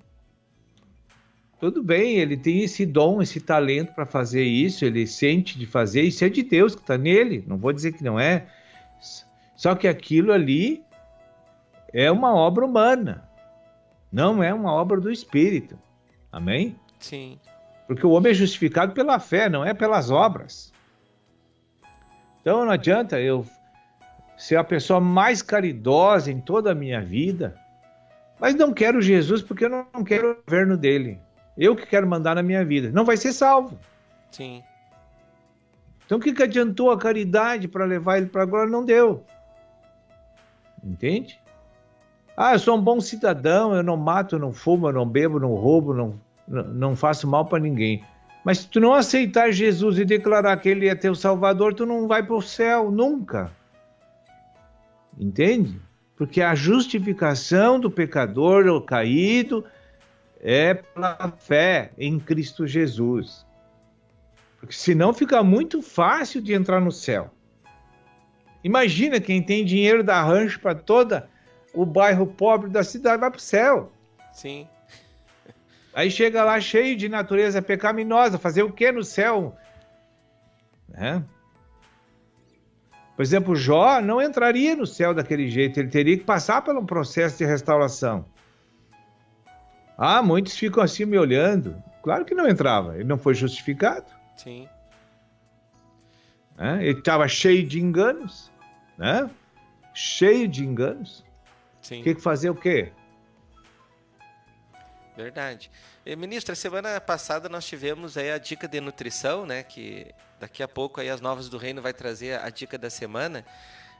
Speaker 12: Tudo bem, ele tem esse dom, esse talento para fazer isso, ele sente de fazer, isso é de Deus que está nele, não vou dizer que não é. Só que aquilo ali é uma obra humana, não é uma obra do Espírito. Amém?
Speaker 1: Sim.
Speaker 12: Porque o homem é justificado pela fé, não é pelas obras. Então não adianta eu ser a pessoa mais caridosa em toda a minha vida, mas não quero Jesus porque eu não quero o governo dele. Eu que quero mandar na minha vida. Não vai ser salvo.
Speaker 1: Sim.
Speaker 12: Então o que adiantou a caridade para levar ele para a glória? Não deu. Entende? Eu sou um bom cidadão, eu não mato, eu não fumo, eu não bebo, não roubo, não faço mal para ninguém. Mas se tu não aceitar Jesus e declarar que ele é teu salvador, tu não vai para o céu, nunca. Entende? Porque a justificação do pecador ou caído é pela fé em Cristo Jesus. Porque senão fica muito fácil de entrar no céu. Imagina quem tem dinheiro dá rancho para todo o bairro pobre da cidade, vai para o céu.
Speaker 1: Sim.
Speaker 12: Aí chega lá cheio de natureza pecaminosa, fazer o que no céu? Por exemplo, Jó não entraria no céu daquele jeito, ele teria que passar por um processo de restauração. Muitos ficam assim me olhando. Claro que não entrava, ele não foi justificado.
Speaker 1: Sim.
Speaker 12: Ele estava cheio de enganos, né? Cheio de enganos.
Speaker 1: Sim.
Speaker 12: Tinha que fazer o quê?
Speaker 1: Verdade. Ministro, a semana passada nós tivemos aí a dica de nutrição, né? Que daqui a pouco aí as Novas do Reino vai trazer a dica da semana.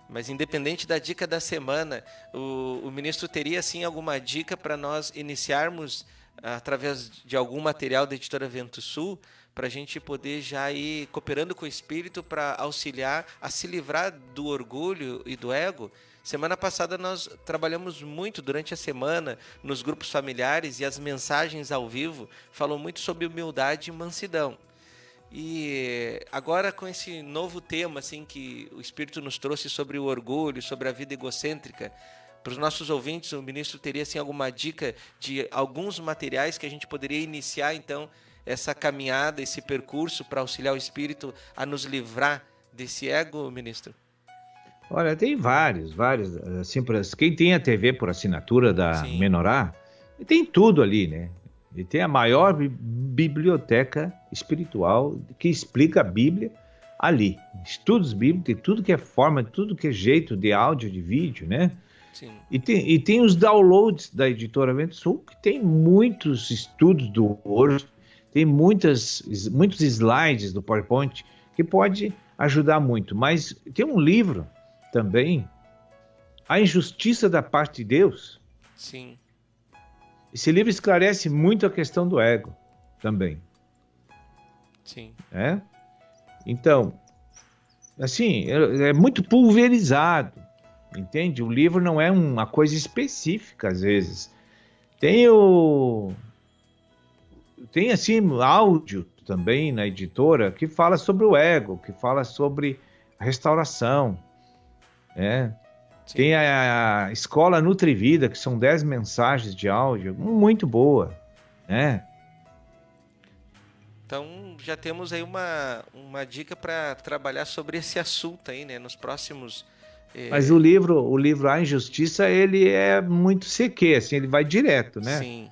Speaker 1: Mas independente da dica da semana, o ministro teria sim alguma dica para nós iniciarmos através de algum material da editora Vento Sul, para a gente poder já ir cooperando com o Espírito para auxiliar a se livrar do orgulho e do ego. Semana passada nós trabalhamos muito durante a semana nos grupos familiares e as mensagens ao vivo falam muito sobre humildade e mansidão. E agora com esse novo tema assim, que o Espírito nos trouxe sobre o orgulho, sobre a vida egocêntrica, para os nossos ouvintes, o ministro teria assim, alguma dica de alguns materiais que a gente poderia iniciar então essa caminhada, esse percurso para auxiliar o Espírito a nos livrar desse ego, ministro?
Speaker 12: Olha, tem vários, assim, quem tem a TV por assinatura da Menorá, tem tudo ali, né? E tem a maior biblioteca espiritual que explica a Bíblia ali. Estudos bíblicos, tem tudo que é forma, tudo que é jeito de áudio, de vídeo, né?
Speaker 1: Sim.
Speaker 12: E tem os downloads da editora Vento Sul, que tem muitos estudos do Word, tem muitos slides do PowerPoint, que pode ajudar muito. Mas tem um livro também, A Injustiça da Parte de Deus.
Speaker 1: Sim.
Speaker 12: Esse livro esclarece muito a questão do ego também.
Speaker 1: Sim.
Speaker 12: Então, assim, é muito pulverizado, entende? O livro não é uma coisa específica, às vezes. Tem assim, áudio também na editora que fala sobre o ego, que fala sobre a restauração, Tem a Escola Nutrivida, que são 10 mensagens de áudio, muito boa, né?
Speaker 1: Então, já temos aí uma dica para trabalhar sobre esse assunto aí, né? Nos próximos...
Speaker 12: Mas o livro A Injustiça, ele é muito CQ, assim, ele vai direto, né?
Speaker 1: Sim.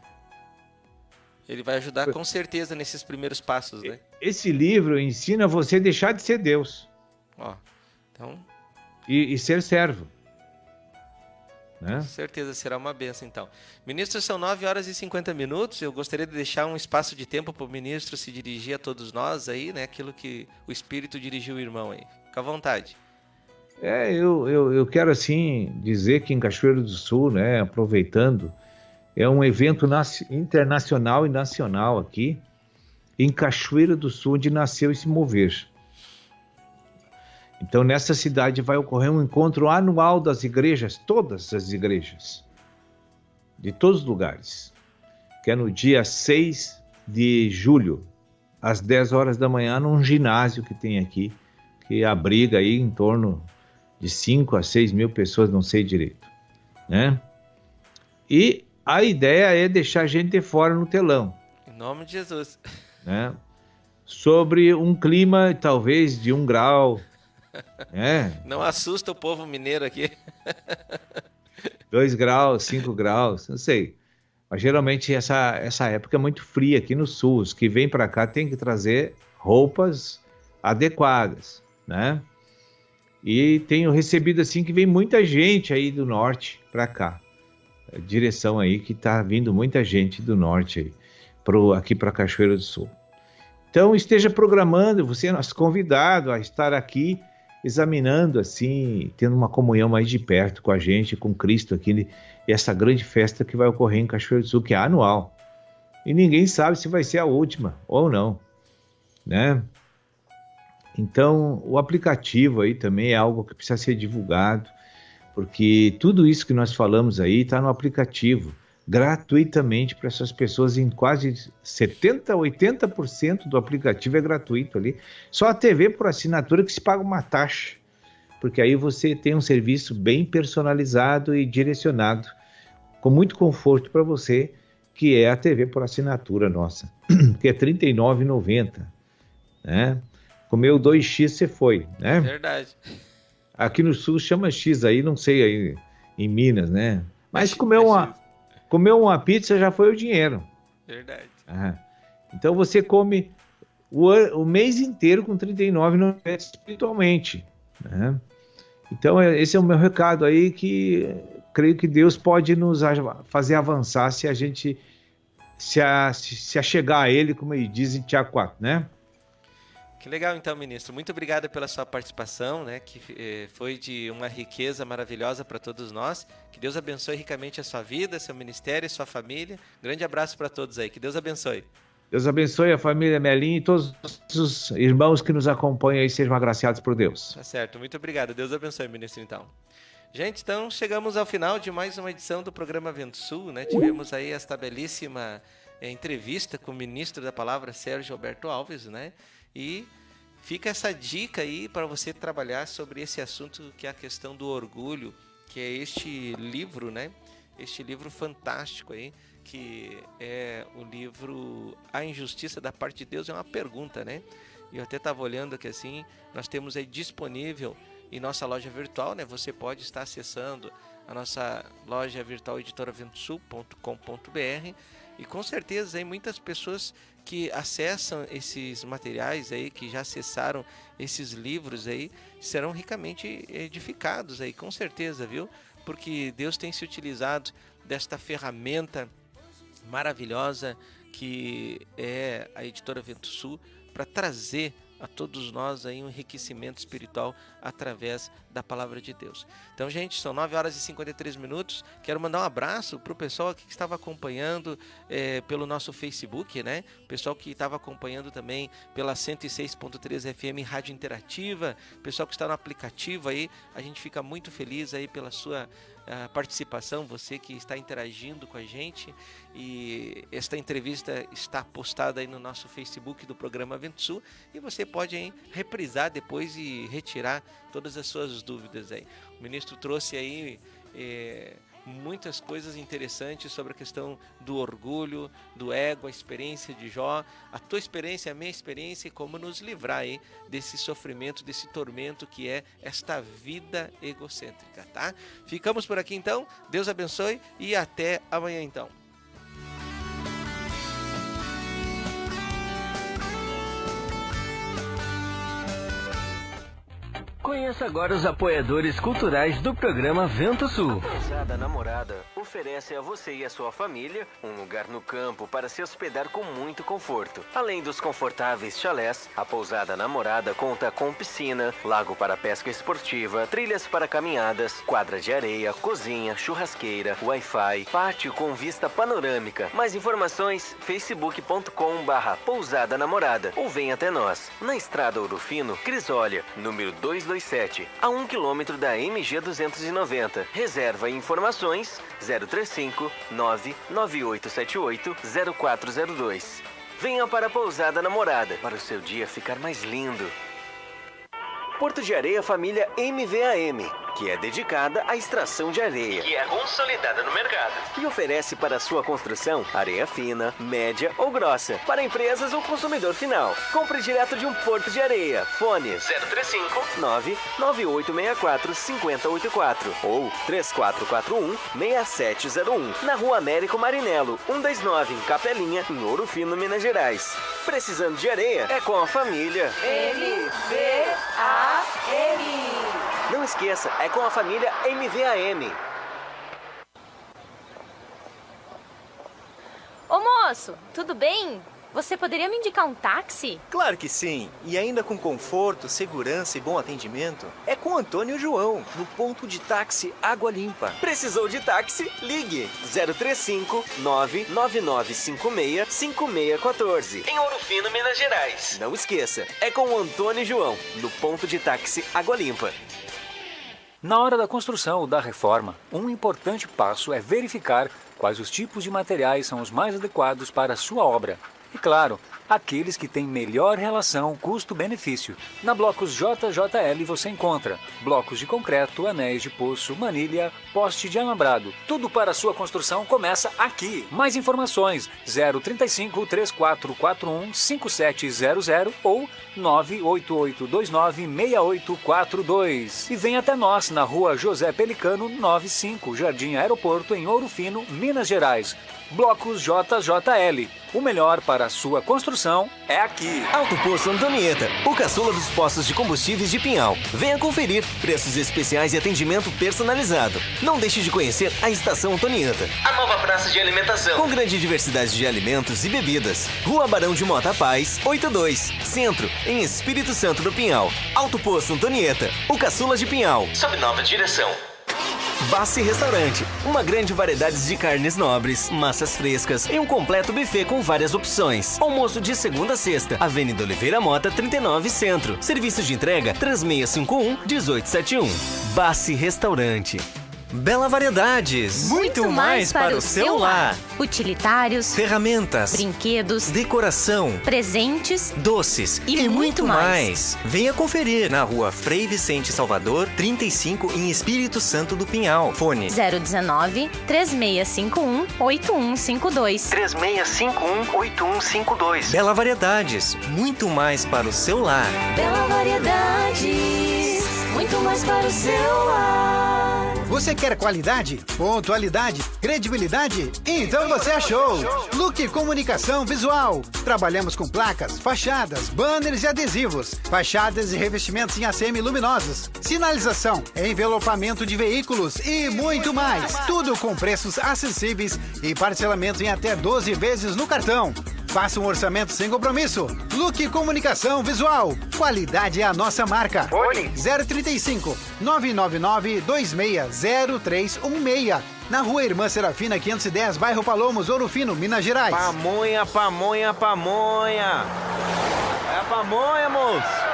Speaker 1: Ele vai ajudar com certeza nesses primeiros passos, né?
Speaker 12: Esse livro ensina você a deixar de ser Deus.
Speaker 1: Então...
Speaker 12: E ser servo. Né?
Speaker 1: Com certeza será uma bênção, então. Ministro, são 9h50. Eu gostaria de deixar um espaço de tempo para o ministro se dirigir a todos nós aí, né? Aquilo que o Espírito dirigiu o irmão aí. Fica à vontade.
Speaker 12: Eu quero, assim, dizer que em Cachoeiro do Sul, né, aproveitando, é um evento internacional e nacional aqui, em Cachoeiro do Sul, onde nasceu esse mover. Então, nessa cidade vai ocorrer um encontro anual das igrejas, todas as igrejas, de todos os lugares, que é no dia 6 de julho, às 10 horas da manhã, num ginásio que tem aqui, que abriga aí em torno de 5 a 6 mil pessoas, não sei direito, né? E a ideia é deixar a gente de fora no telão.
Speaker 1: Em nome de Jesus.
Speaker 12: Né? Sobre um clima, talvez, de 1 grau...
Speaker 1: Não assusta o povo mineiro aqui.
Speaker 12: 2 graus, 5 graus, não sei. Mas geralmente essa época é muito fria aqui no sul. Os que vêm para cá tem que trazer roupas adequadas, né? E tenho recebido assim que vem muita gente aí do norte para cá. A direção aí que tá vindo muita gente do norte aí, aqui para Cachoeiro do Sul. Então esteja programando, você é nosso convidado a estar aqui examinando assim, tendo uma comunhão mais de perto com a gente, com Cristo aqui, e essa grande festa que vai ocorrer em Cachoeiro do Sul, que é anual. E ninguém sabe se vai ser a última ou não, né? Então, o aplicativo aí também é algo que precisa ser divulgado, porque tudo isso que nós falamos aí está no aplicativo gratuitamente para essas pessoas. Em quase 70%, 80% do aplicativo é gratuito ali. Só a TV por assinatura que se paga uma taxa, porque aí você tem um serviço bem personalizado e direcionado, com muito conforto para você, que é a TV por assinatura nossa, que é R$ 39,90, né? Comeu 2x, você foi, né?
Speaker 1: Verdade.
Speaker 12: Aqui no Sul chama X, aí não sei aí em Minas, né? Mas comeu uma pizza já foi o dinheiro.
Speaker 1: Verdade.
Speaker 12: Então você come o mês inteiro com R$ 39,90 espiritualmente, né? Então esse é o meu recado aí, que creio que Deus pode nos fazer avançar se a gente se achegar a Ele, como ele diz em Tiago 4, né?
Speaker 1: Que legal então, ministro. Muito obrigado pela sua participação, né? Que foi de uma riqueza maravilhosa para todos nós. Que Deus abençoe ricamente a sua vida, seu ministério e sua família. Grande abraço para todos aí. Que Deus abençoe.
Speaker 12: Deus abençoe a família Melim e todos os irmãos que nos acompanham aí, sejam agraciados por Deus.
Speaker 1: Tá certo. Muito obrigado. Deus abençoe, ministro, então. Gente, então chegamos ao final de mais uma edição do programa Vento Sul, né? Tivemos aí esta belíssima entrevista com o ministro da Palavra, Sérgio Alberto Alves, né? E fica essa dica aí para você trabalhar sobre esse assunto, que é a questão do orgulho, que é este livro, né? Este livro fantástico aí, que é o livro A Injustiça da Parte de Deus, é uma pergunta, né? E eu até estava olhando aqui assim, nós temos aí disponível em nossa loja virtual, né? Você pode estar acessando a nossa loja virtual editoraventosul.com.br, e com certeza aí muitas pessoas que acessam esses materiais aí, que já acessaram esses livros aí, serão ricamente edificados aí, com certeza, viu? Porque Deus tem se utilizado desta ferramenta maravilhosa que é a Editora Vento Sul, para trazer a todos nós aí um enriquecimento espiritual através da Palavra de Deus. Então, gente, são 9h53. Quero mandar um abraço para o pessoal aqui que estava acompanhando pelo nosso Facebook, né? O pessoal que estava acompanhando também pela 106.3 FM Rádio Interativa, pessoal que está no aplicativo aí, a gente fica muito feliz aí pela sua participação, você que está interagindo com a gente. E esta entrevista está postada aí no nosso Facebook do programa Vento Sul, e você pode aí reprisar depois e retirar todas as suas dúvidas aí. O ministro trouxe aí muitas coisas interessantes sobre a questão do orgulho, do ego, a experiência de Jó, a tua experiência, a minha experiência, e como nos livrar aí desse sofrimento, desse tormento que é esta vida egocêntrica, tá? Ficamos por aqui então, Deus abençoe e até amanhã então.
Speaker 6: Conheça agora os apoiadores culturais do programa Vento Sul.
Speaker 9: A Pousada Namorada oferece a você e a sua família um lugar no campo para se hospedar com muito conforto. Além dos confortáveis chalés, a Pousada Namorada conta com piscina, lago para pesca esportiva, trilhas para caminhadas, quadra de areia, cozinha, churrasqueira, Wi-Fi, pátio com vista panorâmica. Mais informações, facebook.com/Pousada Namorada, ou vem até nós, na Estrada Ouro Fino, Crisólia, número 227, a 1 km da MG 290. Reserva e informações 035 99878 0402. Venha para a Pousada Namorada, para o seu dia ficar mais lindo. Porto de Areia Família MVAM, que é dedicada à extração de areia, que é consolidada no mercado, e oferece para sua construção areia fina, média ou grossa, para empresas ou consumidor final. Compre direto de um Porto de Areia. Fone 035 99864 5084 ou 3441 6701, na Rua Américo Marinello 129, em Capelinha, em Ouro Fino, Minas Gerais. Precisando de areia? É com a família MVAM. Não esqueça, é com a família MVAM.
Speaker 7: Ô moço, tudo bem? Você poderia me indicar um táxi?
Speaker 10: Claro que sim. E ainda com conforto, segurança e bom atendimento. É com Antônio João, no ponto de táxi Água Limpa. Precisou de táxi? Ligue 035 99956 5614. Em Ouro Fino, Minas Gerais. Não esqueça, é com o Antônio João, no ponto de táxi Água Limpa.
Speaker 11: Na hora da construção ou da reforma, um importante passo é verificar quais os tipos de materiais são os mais adequados para a sua obra. E claro, aqueles que têm melhor relação custo-benefício. Na Blocos JJL você encontra blocos de concreto, anéis de poço, manilha, poste de alambrado. Tudo para a sua construção começa aqui. Mais informações 035 3441 5700 ou 98829 6842. E vem até nós na Rua José Pelicano 95, Jardim Aeroporto, em Ouro Fino, Minas Gerais. Blocos JJL. O melhor para a sua construção é aqui.
Speaker 9: Alto Poço Antonieta, o caçula dos postos de combustíveis de Pinhal. Venha conferir preços especiais e atendimento personalizado. Não deixe de conhecer a Estação Antonieta, a nova praça de alimentação, com grande diversidade de alimentos e bebidas. Rua Barão de Mota Paz, 82, Centro, em Espírito Santo do Pinhal. Alto Poço Antonieta, o caçula de Pinhal, sob nova direção. Bassi Restaurante, uma grande variedade de carnes nobres, massas frescas e um completo buffet com várias opções. Almoço de segunda a sexta, Avenida Oliveira Mota, 39 Centro. Serviço de entrega 3651-1871. Bassi Restaurante. Bela Variedades.
Speaker 7: Muito mais para o seu lar. Utilitários,
Speaker 9: ferramentas,
Speaker 7: brinquedos,
Speaker 9: decoração,
Speaker 7: presentes,
Speaker 9: doces
Speaker 7: e muito mais.
Speaker 9: Venha conferir na Rua Frei Vicente Salvador, 35, em Espírito Santo do Pinhal. Fone
Speaker 7: 019 3651 8152.
Speaker 9: 3651-8152. Bela Variedades. Muito mais para o seu lar.
Speaker 2: Bela Variedades, muito mais para o seu lar.
Speaker 5: Você quer qualidade, pontualidade, credibilidade? Então você achou! Look Comunicação Visual. Trabalhamos com placas, fachadas, banners e adesivos, fachadas e revestimentos em ACM luminosos, sinalização, envelopamento de veículos e muito mais. Tudo com preços acessíveis e parcelamento em até 12 vezes no cartão. Faça um orçamento sem compromisso. Look Comunicação Visual. Qualidade é a nossa marca. Fone 035 999 260316. Na Rua Irmã Serafina 510, bairro Palomos, Ouro Fino, Minas Gerais.
Speaker 10: Pamonha, pamonha, pamonha. É a pamonha, moço.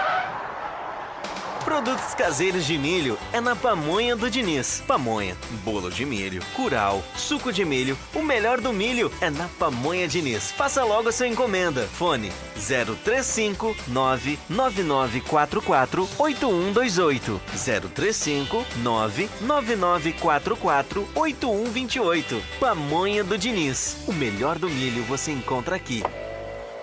Speaker 9: Produtos caseiros de milho é na Pamonha do Diniz. Pamonha, bolo de milho, curau, suco de milho, o melhor do milho é na Pamonha Diniz. Faça logo a sua encomenda. Fone 035 99944 8128. 035 99944 8128. Pamonha do Diniz. O melhor do milho você encontra aqui.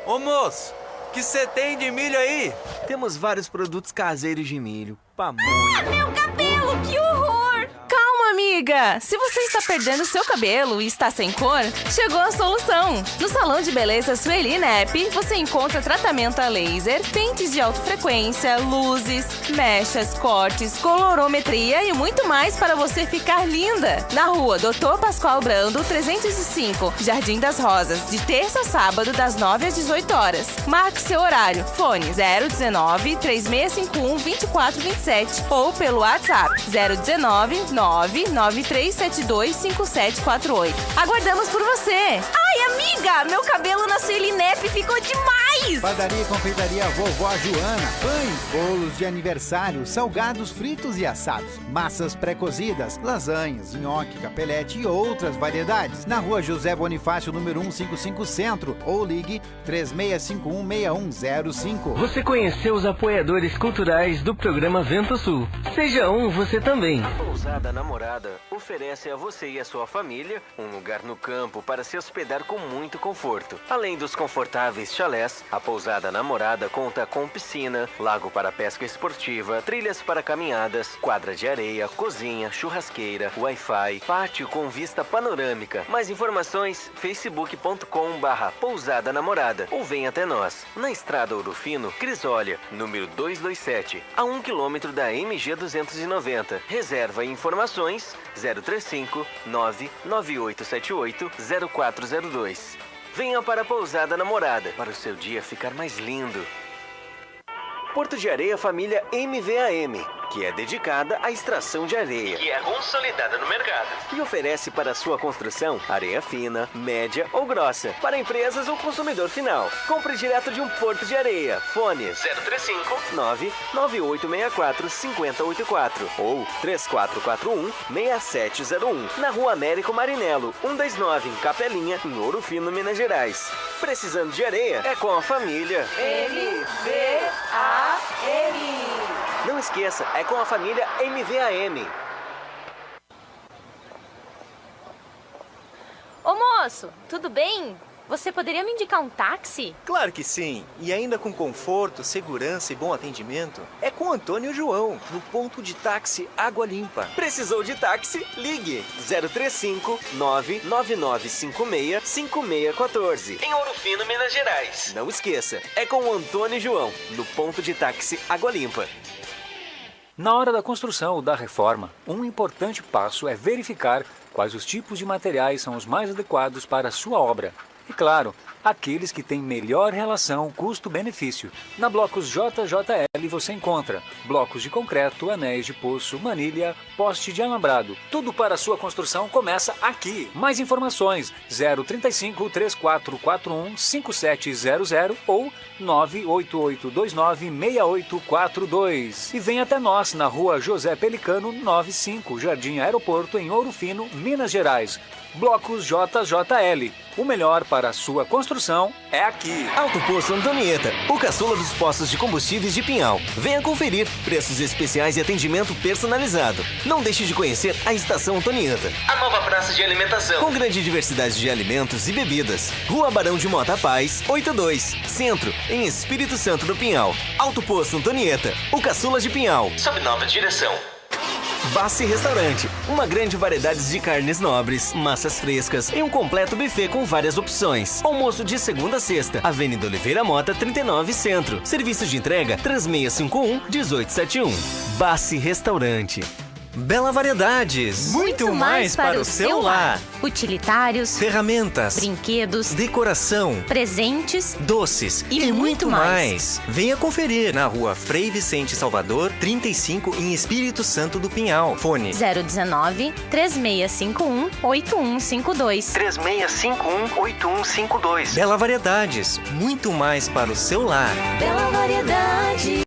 Speaker 10: Ô moço, que você tem de milho aí?
Speaker 9: Temos vários produtos caseiros de milho. Pamonha.
Speaker 8: Meu cabelo, que horror! Calma, amiga! Se você está perdendo seu cabelo e está sem cor, chegou a solução! No Salão de Beleza Sueli Nep, você encontra tratamento a laser, pentes de alta frequência, luzes, mechas, cortes, colorometria e muito mais para você ficar linda! Na Rua Dr. Pascoal Brando, 305, Jardim das Rosas, de terça a sábado, das 9 às 18 horas. Marque seu horário. Fone 019 3651 2427 ou pelo WhatsApp 019 99372 5748. Aguardamos por você! Ai, amiga! Meu cabelo na Sueli Nep ficou demais!
Speaker 5: Padaria e confeitaria Vovó Joana. Pães, bolos de aniversário, salgados fritos e assados, massas pré-cozidas, lasanhas, nhoque, capelete e outras variedades. Na Rua José Bonifácio, número 155 Centro, ou ligue 3651-6105.
Speaker 6: Você conheceu os apoiadores culturais do programa Vento Sul. Seja um você também.
Speaker 9: A Pousada Namorada oferece a você e a sua família um lugar no campo para se hospedar com muito conforto. Além dos confortáveis chalés, a Pousada Namorada conta com piscina, lago para pesca esportiva, trilhas para caminhadas, quadra de areia, cozinha, churrasqueira, Wi-Fi, pátio com vista panorâmica. Mais informações, facebook.com/Pousada Namorada ou vem até nós, na Estrada Ouro Fino, Crisólia, número 227, a 1 km da MG 290. Reserva e informações 035 99878 0402. Venha para a Pousada Namorada para o seu dia ficar mais lindo. Porto de Areia Família MVAM. que é dedicada à extração de areia,
Speaker 10: Que é consolidada no mercado.
Speaker 9: e oferece para sua construção areia fina, média ou grossa, para empresas ou consumidor final. Compre direto de um porto de areia. Fone
Speaker 10: 035
Speaker 9: 99864 5084 ou 3441 6701, na Rua Américo Marinello, 129, em Capelinha, em Ouro Fino, Minas Gerais. Precisando de areia? É com a família
Speaker 8: MVAM.
Speaker 9: Não esqueça, é com a família MVAM.
Speaker 7: Ô moço, tudo bem? Você poderia me indicar um táxi?
Speaker 10: Claro que sim. E ainda com conforto, segurança e bom atendimento. É com Antônio e João, no ponto de táxi Água Limpa.
Speaker 9: Precisou de táxi? Ligue 035 99956 5614.
Speaker 10: Em Ouro Fino, Minas Gerais.
Speaker 9: Não esqueça, é com o Antônio e João, no ponto de táxi Água Limpa.
Speaker 11: Na hora da construção ou da reforma, um importante passo é verificar quais os tipos de materiais são os mais adequados para a sua obra. E claro, aqueles que têm melhor relação custo-benefício. Na Blocos JJL você encontra blocos de concreto, anéis de poço, manilha, poste de alambrado. Tudo para a sua construção começa aqui. Mais informações 035 3441 5700 ou 98829 6842. E vem até nós na Rua José Pelicano 95, Jardim Aeroporto, em Ouro Fino, Minas Gerais. Blocos JJL. O melhor para a sua construção é aqui.
Speaker 9: Alto Posto Antonieta, o caçula dos postos de combustíveis de Pinhal. Venha conferir preços especiais e atendimento personalizado. Não deixe de conhecer a Estação Antonieta,
Speaker 10: A nova praça de alimentação.
Speaker 9: com grande diversidade de alimentos e bebidas. Rua Barão de Mota Paz, 82, Centro, em Espírito Santo do Pinhal. Alto Posto Antonieta, o caçula de Pinhal.
Speaker 10: Sob nova direção.
Speaker 9: Bassi Restaurante, uma grande variedade de carnes nobres, massas frescas e um completo buffet com várias opções. Almoço de segunda a sexta, Avenida Oliveira Mota, 39 Centro. Serviço de entrega 3651-1871. Bassi Restaurante. Bela Variedades,
Speaker 7: Muito mais para o seu lar. Utilitários,
Speaker 9: ferramentas,
Speaker 7: brinquedos,
Speaker 9: decoração,
Speaker 7: presentes
Speaker 9: doces
Speaker 7: e muito mais.
Speaker 9: Venha conferir na Rua Frei Vicente Salvador, 35, em Espírito Santo do Pinhal. Fone
Speaker 7: 019 3651 8152.
Speaker 9: 3651-8152. Bela Variedades, muito mais para o seu lar.
Speaker 7: Bela variedade.